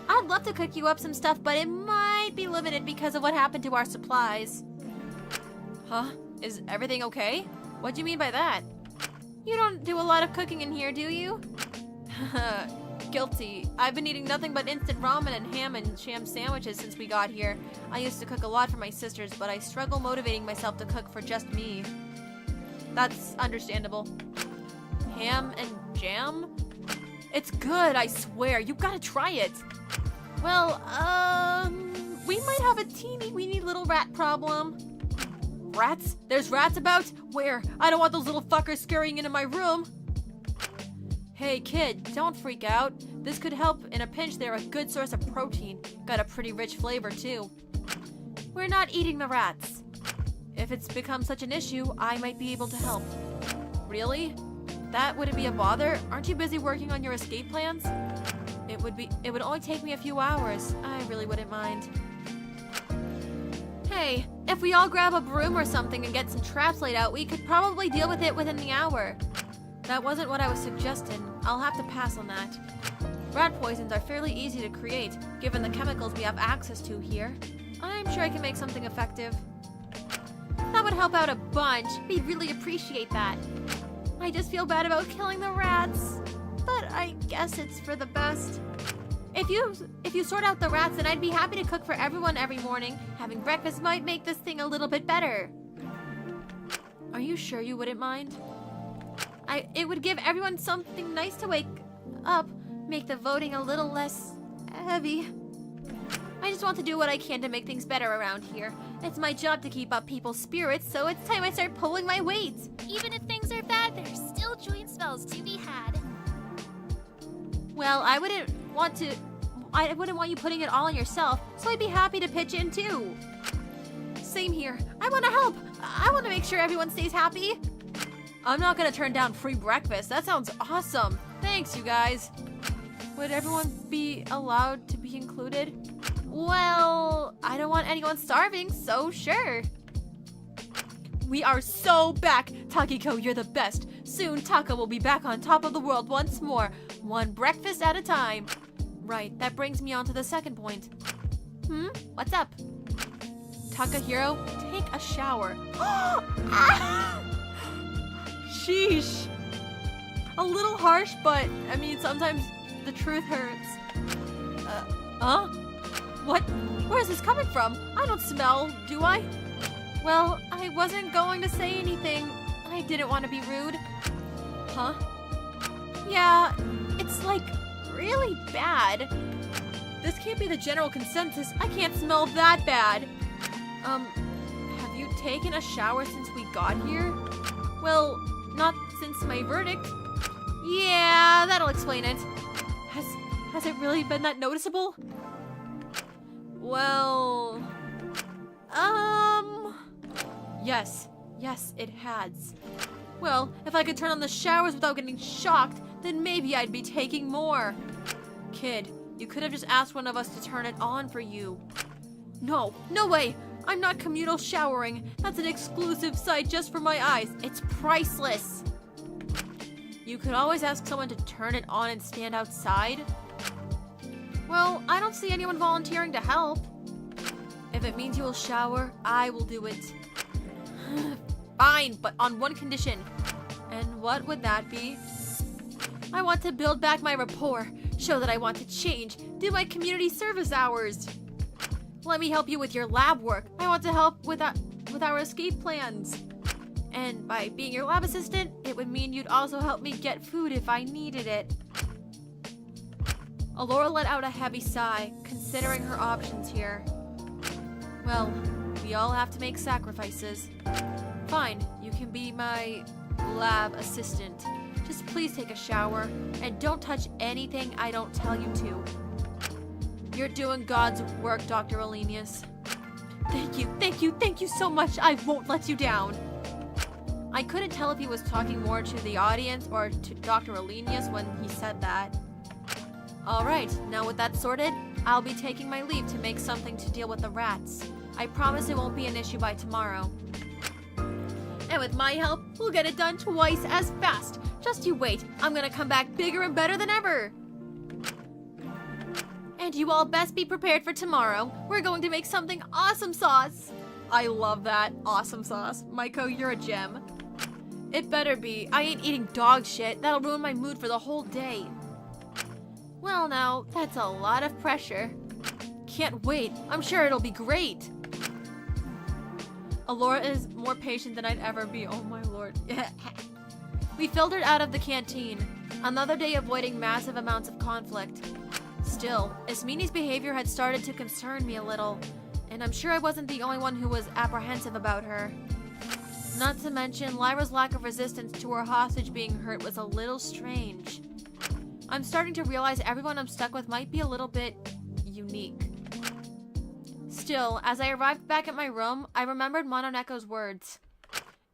I'd love to cook you up some stuff, but it might be limited because of what happened to our supplies. Huh? Is everything okay? What do you mean by that? You don't do a lot of cooking in here, do you? Guilty. I've been eating nothing but instant ramen and ham and sham sandwiches since we got here. I used to cook a lot for my sisters, but I struggle motivating myself to cook for just me. That's understandable. Ham and jam? It's good, I swear. You gotta try it. Well, we might have a teeny-weeny little rat problem. Rats? There's rats about? Where? I don't want those little fuckers scurrying into my room. Hey kid, don't freak out. This could help in a pinch. They're a good source of protein. Got a pretty rich flavor too. We're not eating the rats. If it's become such an issue, I might be able to help. Really? That wouldn't be a bother? Aren't you busy working on your escape plans? It would only take me a few hours. I really wouldn't mind. Hey, if we all grab a broom or something and get some traps laid out, we could probably deal with it within the hour. That wasn't what I was suggesting. I'll have to pass on that. Rat poisons are fairly easy to create, given the chemicals we have access to here. I'm sure I can make something effective. That would help out a bunch. We'd really appreciate that. I just feel bad about killing the rats. but I guess it's for the best. If you sort out the rats, then I'd be happy to cook for everyone every morning. Having breakfast might make this thing a little bit better. Are you sure you wouldn't mind? It would give everyone something nice to wake up, make the voting a little less heavy. I just want to do what I can to make things better around here. It's my job to keep up people's spirits, so it's time I start pulling my weight. Even if things are bad, there's still joy and smells to be had. Well, I wouldn't want you putting it all on yourself, so I'd be happy to pitch in too. Same here. I want to help. I want to make sure everyone stays happy. I'm not gonna turn down free breakfast. That sounds awesome. Thanks, you guys. Would everyone be allowed to be included? Well, I don't want anyone starving, so sure. We are so back. Takiko, you're the best. Soon, Taka will be back on top of the world once more, one breakfast at a time. Right, that brings me on to the second point. What's up? Takahiro, take a shower. Sheesh. A little harsh, but, I mean, sometimes the truth hurts. What? Where is this coming from? I don't smell, do I? Well, I wasn't going to say anything. I didn't want to be rude. Huh? Yeah, it's like really bad. This can't be the general consensus. I can't smell that bad. Have you taken a shower since we got here? Well, not since my verdict. Yeah, that'll explain it. Has it really been that noticeable? Well, yes, it has. Well, if I could turn on the showers without getting shocked, then maybe I'd be taking more. Kid, you could have just asked one of us to turn it on for you. No way! I'm not communal showering. That's an exclusive sight just for my eyes. It's priceless. You could always ask someone to turn it on and stand outside. Well, I don't see anyone volunteering to help. If it means you will shower, I will do it. Fine, but on one condition. And what would that be? I want to build back my rapport, show that I want to change, do my community service hours. Let me help you with your lab work. I want to help with our escape plans. And by being your lab assistant, it would mean you'd also help me get food if I needed it. Alora let out a heavy sigh, considering her options here. Well, we all have to make sacrifices. Fine, you can be my lab assistant. Just please take a shower, and don't touch anything I don't tell you to. You're doing God's work, Dr. Olenius. Thank you so much. I won't let you down. I couldn't tell if he was talking more to the audience or to Dr. Olenius when he said that. Alright, now with that sorted, I'll be taking my leave to make something to deal with the rats. I promise it won't be an issue by tomorrow. And with my help, we'll get it done twice as fast. Just you wait, I'm gonna come back bigger and better than ever. And you all best be prepared for tomorrow. We're going to make something awesome sauce. I love that. Awesome sauce. Maiko, you're a gem. It better be. I ain't eating dog shit. That'll ruin my mood for the whole day. Well now, that's a lot of pressure. Can't wait. I'm sure it'll be great. Alora is more patient than I'd ever be. Oh my lord. We filtered out of the canteen. Another day avoiding massive amounts of conflict. Still, Ismini's behavior had started to concern me a little, and I'm sure I wasn't the only one who was apprehensive about her. Not to mention, Lyra's lack of resistance to her hostage being hurt was a little strange. I'm starting to realize everyone I'm stuck with might be a little bit unique. Still, as I arrived back at my room, I remembered Mononeko's words.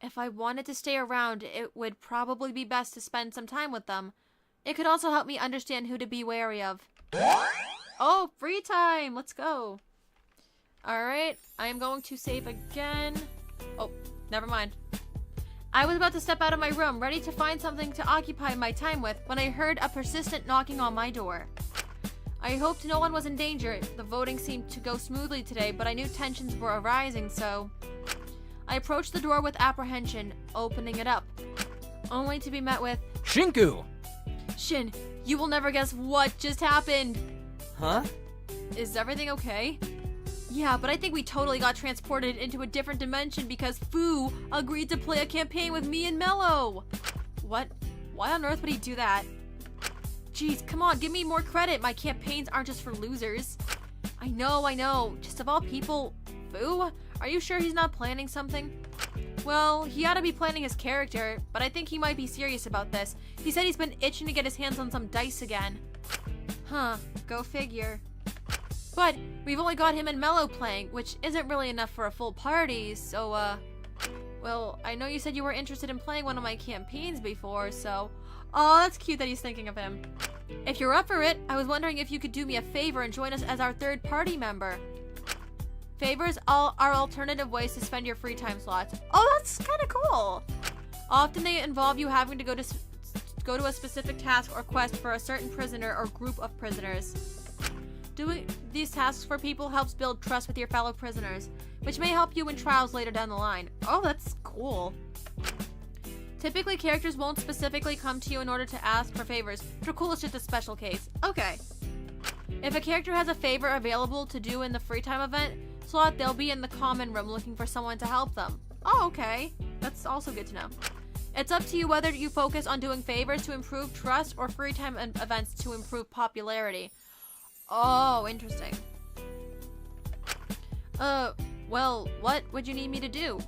If I wanted to stay around, it would probably be best to spend some time with them. It could also help me understand who to be wary of. Oh, free time! Let's go. Alright, I am going to save again. Oh, never mind. I was about to step out of my room, ready to find something to occupy my time with, when I heard a persistent knocking on my door. I hoped no one was in danger. The voting seemed to go smoothly today, but I knew tensions were arising, so... I approached the door with apprehension, opening it up, only to be met with... Shinku! Shin, you will never guess what just happened. Huh? Is everything okay? Yeah, but I think we totally got transported into a different dimension because Fu agreed to play a campaign with me and Mello. What? Why on earth would he do that? Jeez, come on, give me more credit. My campaigns aren't just for losers. I know. Just of all people, Fu? Are you sure he's not planning something? Well, he ought to be planning his character, but I think he might be serious about this. He said he's been itching to get his hands on some dice again. Huh, go figure. But we've only got him and Mello playing, which isn't really enough for a full party, so, well, I know you said you were interested in playing one of my campaigns before, so... Oh, that's cute that he's thinking of him. If you're up for it, I was wondering if you could do me a favor and join us as our third party member. Favors are alternative ways to spend your free time slots. Oh, that's kind of cool. Often they involve you having to go to a specific task or quest for a certain prisoner or group of prisoners. Doing these tasks for people helps build trust with your fellow prisoners, which may help you in trials later down the line. Oh, that's cool. Typically, characters won't specifically come to you in order to ask for favors. Dracul is just a special case. Okay. If a character has a favor available to do in the free time event slot, they'll be in the common room looking for someone to help them. Oh, okay. That's also good to know. It's up to you whether you focus on doing favors to improve trust or free time events to improve popularity. Oh, interesting. Well, what would you need me to do?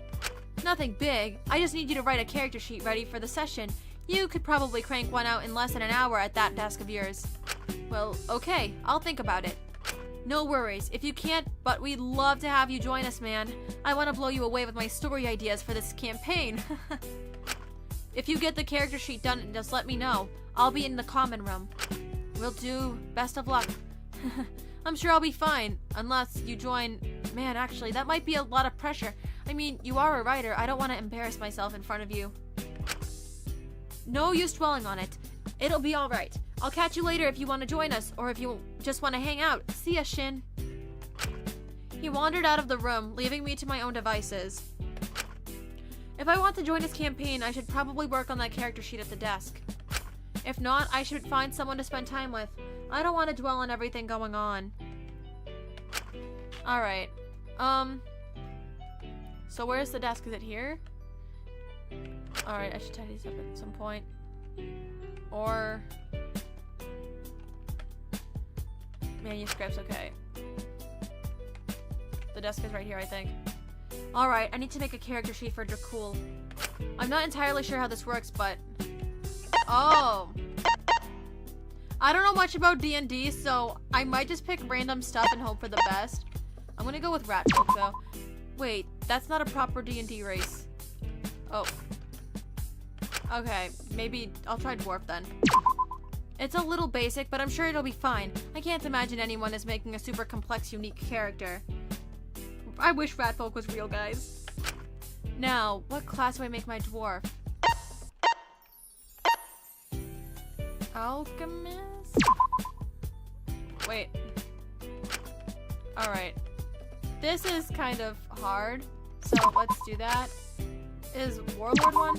Nothing big. I just need you to write a character sheet ready for the session. You could probably crank one out in less than an hour at that desk of yours. Well, okay. I'll think about it. No worries. If you can't, but we'd love to have you join us, man. I want to blow you away with my story ideas for this campaign. If you get the character sheet done, just let me know. I'll be in the common room. Will do. Best of luck. I'm sure I'll be fine, unless you join... Man, actually, that might be a lot of pressure. I mean, you are a writer. I don't want to embarrass myself in front of you. No use dwelling on it. It'll be alright. I'll catch you later if you want to join us, or if you just want to hang out. See ya, Shin. He wandered out of the room, leaving me to my own devices. If I want to join his campaign, I should probably work on that character sheet at the desk. If not, I should find someone to spend time with. I don't want to dwell on everything going on. Alright. So where's the desk? Is it here? Alright, I should tidy this up at some point. Or... manuscripts, okay. The desk is right here, I think. Alright, I need to make a character sheet for Dracul. I'm not entirely sure how this works, but... Oh! I don't know much about D&D, so I might just pick random stuff and hope for the best. I'm gonna go with Ratfolk, though. Wait, that's not a proper D&D race. Oh. Okay, maybe I'll try Dwarf then. It's a little basic, but I'm sure it'll be fine. I can't imagine anyone is making a super complex, unique character. I wish Ratfolk was real, guys. Now, what class do I make my dwarf? Alchemist? Wait. Alright. This is kind of hard, so let's do that. Is Warlord one?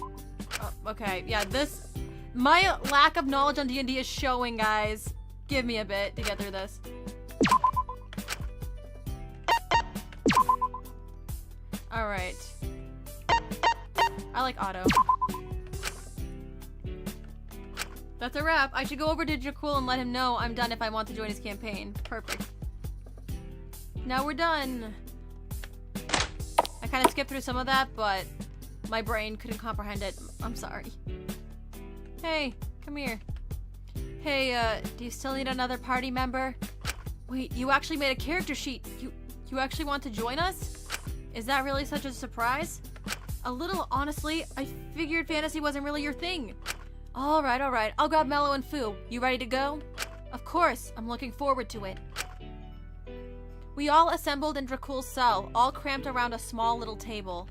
Oh, okay, yeah, this... My lack of knowledge on D&D is showing, guys. Give me a bit to get through this. Alright. I like Otto. That's a wrap. I should go over to Dracul and let him know I'm done if I want to join his campaign. Perfect. Now we're done. I kind of skipped through some of that, but my brain couldn't comprehend it. I'm sorry. Hey, come here. Hey, do you still need another party member? Wait, you actually made a character sheet. You actually want to join us? Is that really such a surprise? A little, honestly. I figured fantasy wasn't really your thing. Alright. I'll grab Mello and Fu. You ready to go? Of course. I'm looking forward to it. We all assembled in Dracul's cell, all cramped around a small little table.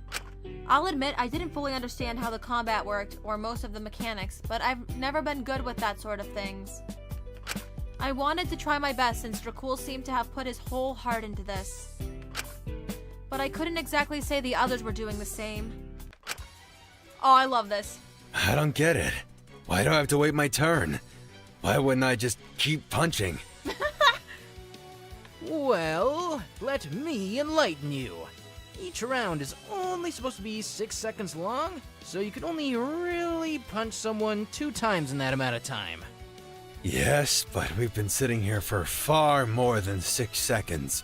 I'll admit I didn't fully understand how the combat worked, or most of the mechanics, but I've never been good with that sort of things. I wanted to try my best since Dracul seemed to have put his whole heart into this. But I couldn't exactly say the others were doing the same. Oh, I love this. I don't get it. Why do I have to wait my turn? Why wouldn't I just keep punching? Well, let me enlighten you. Each round is only supposed to be 6 seconds long, so you can only really punch someone 2 times in that amount of time. Yes, but we've been sitting here for far more than 6 seconds.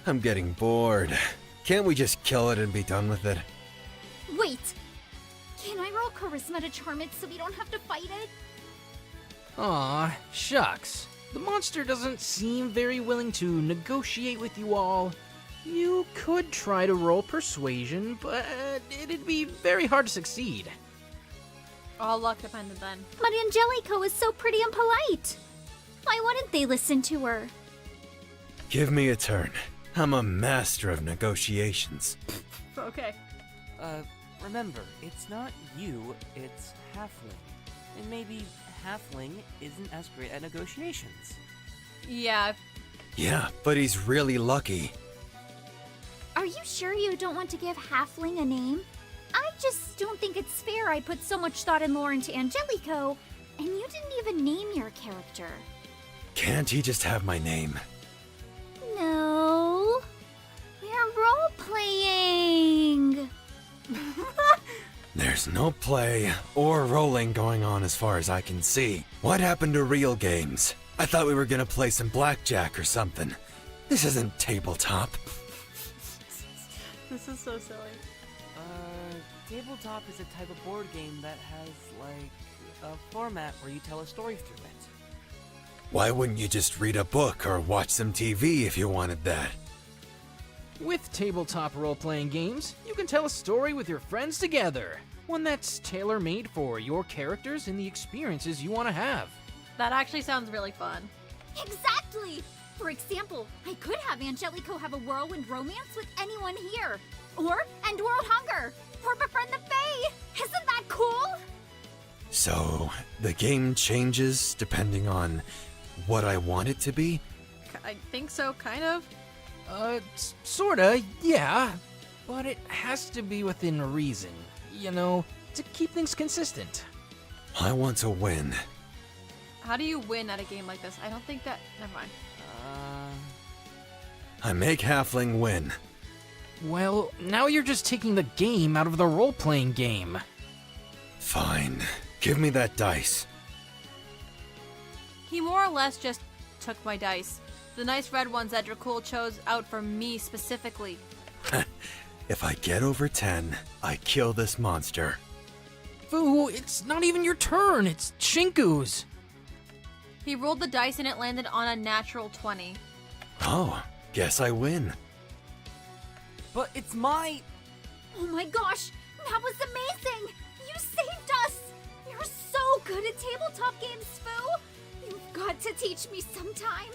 I'm getting bored. Can't we just kill it and be done with it? Wait! Can I roll charisma to charm it so we don't have to fight it? Aw, shucks. The monster doesn't seem very willing to negotiate with you all. You could try to roll persuasion, but it'd be very hard to succeed. All luck dependent then. But Angelico is so pretty and polite. Why wouldn't they listen to her? Give me a turn. I'm a master of negotiations. Okay. Remember, it's not you, it's Halfling. And maybe Halfling isn't as great at negotiations. Yeah. Yeah, but he's really lucky. Are you sure you don't want to give Halfling a name? I just don't think it's fair I put so much thought and lore into Angelico, and you didn't even name your character. Can't he just have my name? No. We're role-playing. There's no play or rolling going on as far as I can see. What happened to real games? I thought we were gonna play some blackjack or something. This isn't tabletop. This is so silly. Tabletop is a type of board game that has, like, a format where you tell a story through it. Why wouldn't you just read a book or watch some TV if you wanted that? With tabletop role-playing games, you can tell a story with your friends together. One that's tailor-made for your characters and the experiences you want to have. That actually sounds really fun. Exactly! For example, I could have Angelico have a whirlwind romance with anyone here. Or end world hunger. Or befriend the Fae. Isn't that cool? So, the game changes depending on what I want it to be? I think so, kind of. Sorta, yeah. But it has to be within reason, you know, to keep things consistent. I want to win. How do you win at a game like this? I don't think that... Never mind. I make Halfling win. Well, now you're just taking the game out of the role-playing game. Fine. Give me that dice. He more or less just took my dice. The nice red ones that Dracul chose out for me specifically. If I get over 10, I kill this monster. Fu, it's not even your turn, it's Shinku's. He rolled the dice and it landed on a natural 20. Oh, guess I win. But it's my... Oh my gosh, that was amazing! You saved us! You're so good at tabletop games, Fu! You've got to teach me sometime.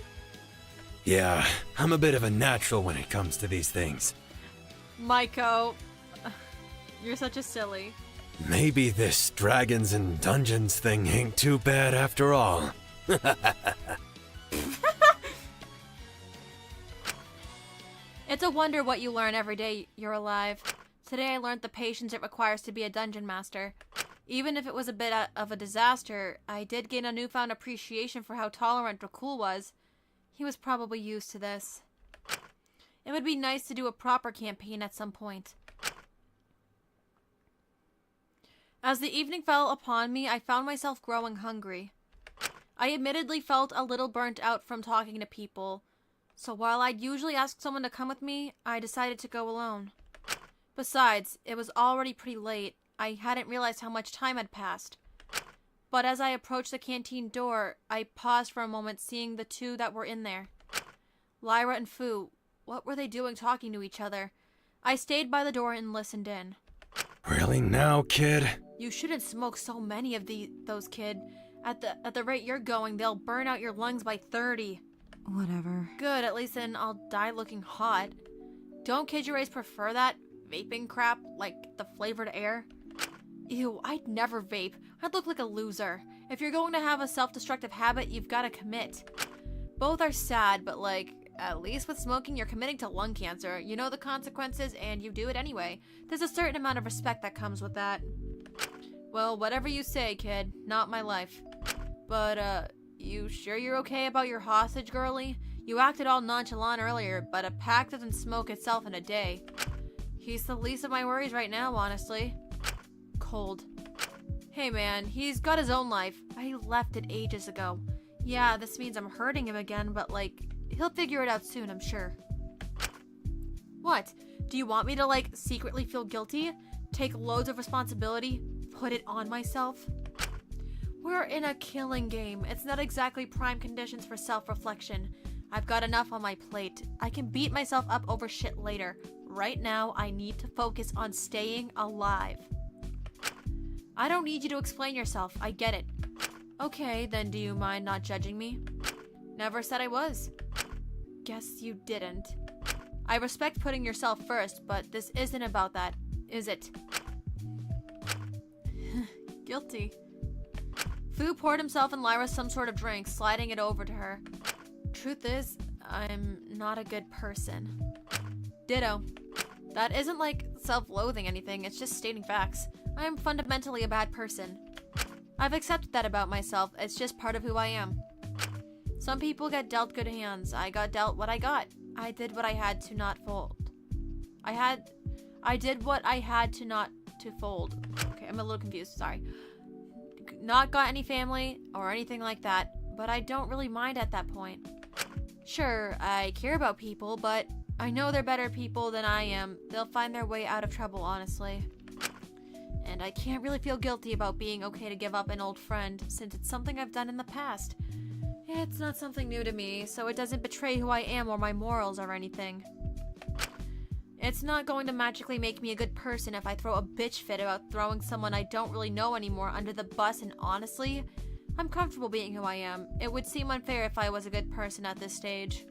Yeah, I'm a bit of a natural when it comes to these things. Maiko, you're such a silly. Maybe this Dragons and Dungeons thing ain't too bad after all. It's a wonder what you learn every day you're alive. Today I learned the patience it requires to be a dungeon master. Even if it was a bit of a disaster, I did gain a newfound appreciation for how tolerant Dracul was. He was probably used to this. It would be nice to do a proper campaign at some point. As the evening fell upon me, I found myself growing hungry. I admittedly felt a little burnt out from talking to people, so while I'd usually ask someone to come with me, I decided to go alone. Besides, it was already pretty late. I hadn't realized how much time had passed. But as I approached the canteen door, I paused for a moment, seeing the two that were in there. Lyra and Fu, what were they doing talking to each other? I stayed by the door and listened in. Really now, kid? You shouldn't smoke so many of those, kid. At the rate you're going, they'll burn out your lungs by 30. Whatever. Good, at least then I'll die looking hot. Don't Kid-Your-A's prefer that vaping crap, like the flavored air? Ew, I'd never vape. I'd look like a loser. If you're going to have a self-destructive habit, you've got to commit. Both are sad, but like, at least with smoking, you're committing to lung cancer. You know the consequences, and you do it anyway. There's a certain amount of respect that comes with that. Well, whatever you say, kid. Not my life. But, You sure you're okay about your hostage, girlie? You acted all nonchalant earlier, but a pack doesn't smoke itself in a day. He's the least of my worries right now, honestly. Cold. Hey man, he's got his own life. I left it ages ago. Yeah, this means I'm hurting him again, but like, he'll figure it out soon, I'm sure. What? Do you want me to like secretly feel guilty? Take loads of responsibility? Put it on myself? We're in a killing game. It's not exactly prime conditions for self-reflection. I've got enough on my plate. I can beat myself up over shit later. Right now, I need to focus on staying alive. I don't need you to explain yourself. I get it. Okay, then do you mind not judging me? Never said I was. Guess you didn't. I respect putting yourself first, but this isn't about that, is it? Guilty. Fu poured himself and Lyra some sort of drink, sliding it over to her. Truth is, I'm not a good person. Ditto. That isn't like self-loathing anything, it's just stating facts. I am fundamentally a bad person. I've accepted that about myself, it's just part of who I am. Some people get dealt good hands. I got dealt what I got. I did what I had to not fold. I did what I had to not to fold. Okay, I'm a little confused, sorry. Not got any family or anything like that, but I don't really mind at that point. Sure, I care about people, but I know they're better people than I am. They'll find their way out of trouble, honestly. And I can't really feel guilty about being okay to give up an old friend, since it's something I've done in the past. It's not something new to me, so it doesn't betray who I am or my morals or anything. It's not going to magically make me a good person if I throw a bitch fit about throwing someone I don't really know anymore under the bus, and honestly, I'm comfortable being who I am. It would seem unfair if I was a good person at this stage.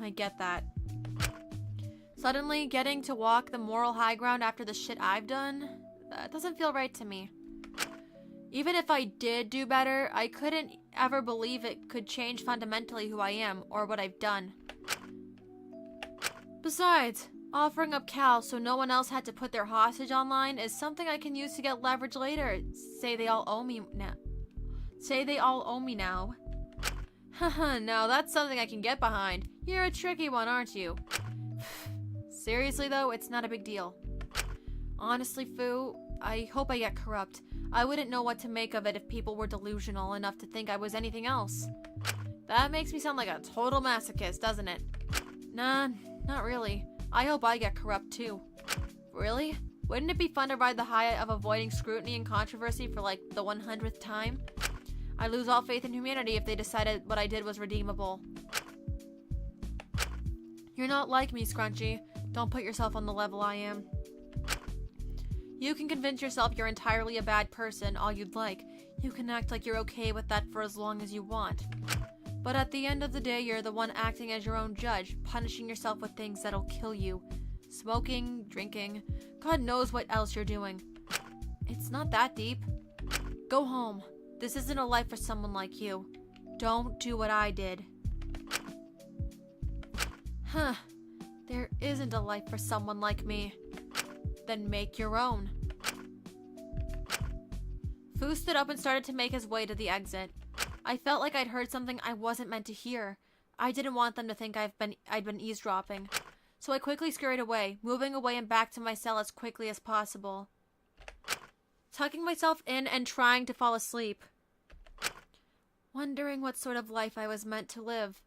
I get that. Suddenly, getting to walk the moral high ground after the shit I've done, that doesn't feel right to me. Even if I did do better, I couldn't ever believe it could change fundamentally who I am or what I've done. Besides, offering up Cal so no one else had to put their hostage online is something I can use to get leverage later. Say they all owe me now. Haha, now that's something I can get behind. You're a tricky one, aren't you? Seriously though, it's not a big deal. Honestly, Fu, I hope I get corrupt. I wouldn't know what to make of it if people were delusional enough to think I was anything else. That makes me sound like a total masochist, doesn't it? Nah, not really. I hope I get corrupt too. Really? Wouldn't it be fun to ride the high of avoiding scrutiny and controversy for like the 100th time? I lose all faith in humanity if they decided what I did was redeemable. You're not like me, Scrunchy. Don't put yourself on the level I am. You can convince yourself you're entirely a bad person all you'd like. You can act like you're okay with that for as long as you want. But at the end of the day, you're the one acting as your own judge, punishing yourself with things that'll kill you. Smoking, drinking, God knows what else you're doing. It's not that deep. Go home. This isn't a life for someone like you. Don't do what I did. Huh. There isn't a life for someone like me. Then make your own. Fu stood up and started to make his way to the exit. I felt like I'd heard something I wasn't meant to hear. I didn't want them to think I'd been eavesdropping. So I quickly scurried away, moving away and back to my cell as quickly as possible. Tucking myself in and trying to fall asleep. Wondering what sort of life I was meant to live.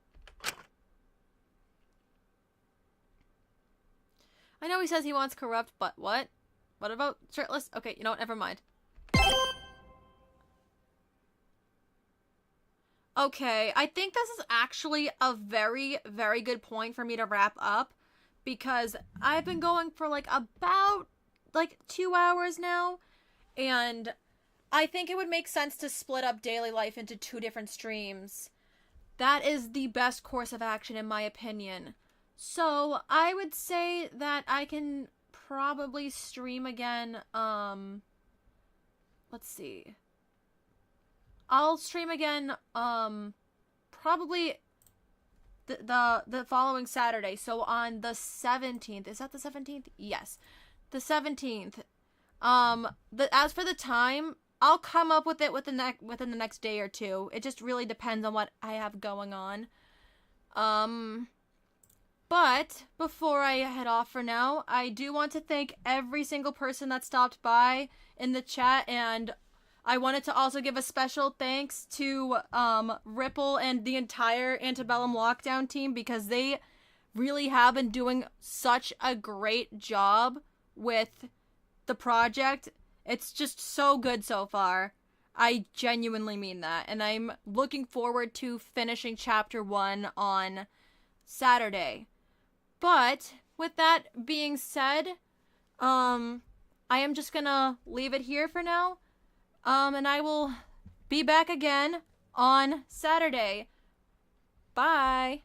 I know he says he wants corrupt, but what? What about shirtless? Okay, you know what? Never mind. Okay, I think this is actually a very, very good point for me to wrap up, because I've been going for like about 2 hours now, and I think it would make sense to split up daily life into 2 different streams. That is the best course of action in my opinion. So I would say that I can probably stream again, let's see. I'll stream again, probably the following Saturday. So on the 17th, is that the 17th? Yes. The 17th. As for the time, I'll come up with it within the next day or two. It just really depends on what I have going on. But before I head off for now, I do want to thank every single person that stopped by in the chat, and I wanted to also give a special thanks to Ripple and the entire Antebellum lockdown team, because they really have been doing such a great job with the project. It's just so good so far. I genuinely mean that, and I'm looking forward to finishing chapter 1 on Saturday. But with that being said, I am just gonna leave it here for now. And I will be back again on Saturday. Bye.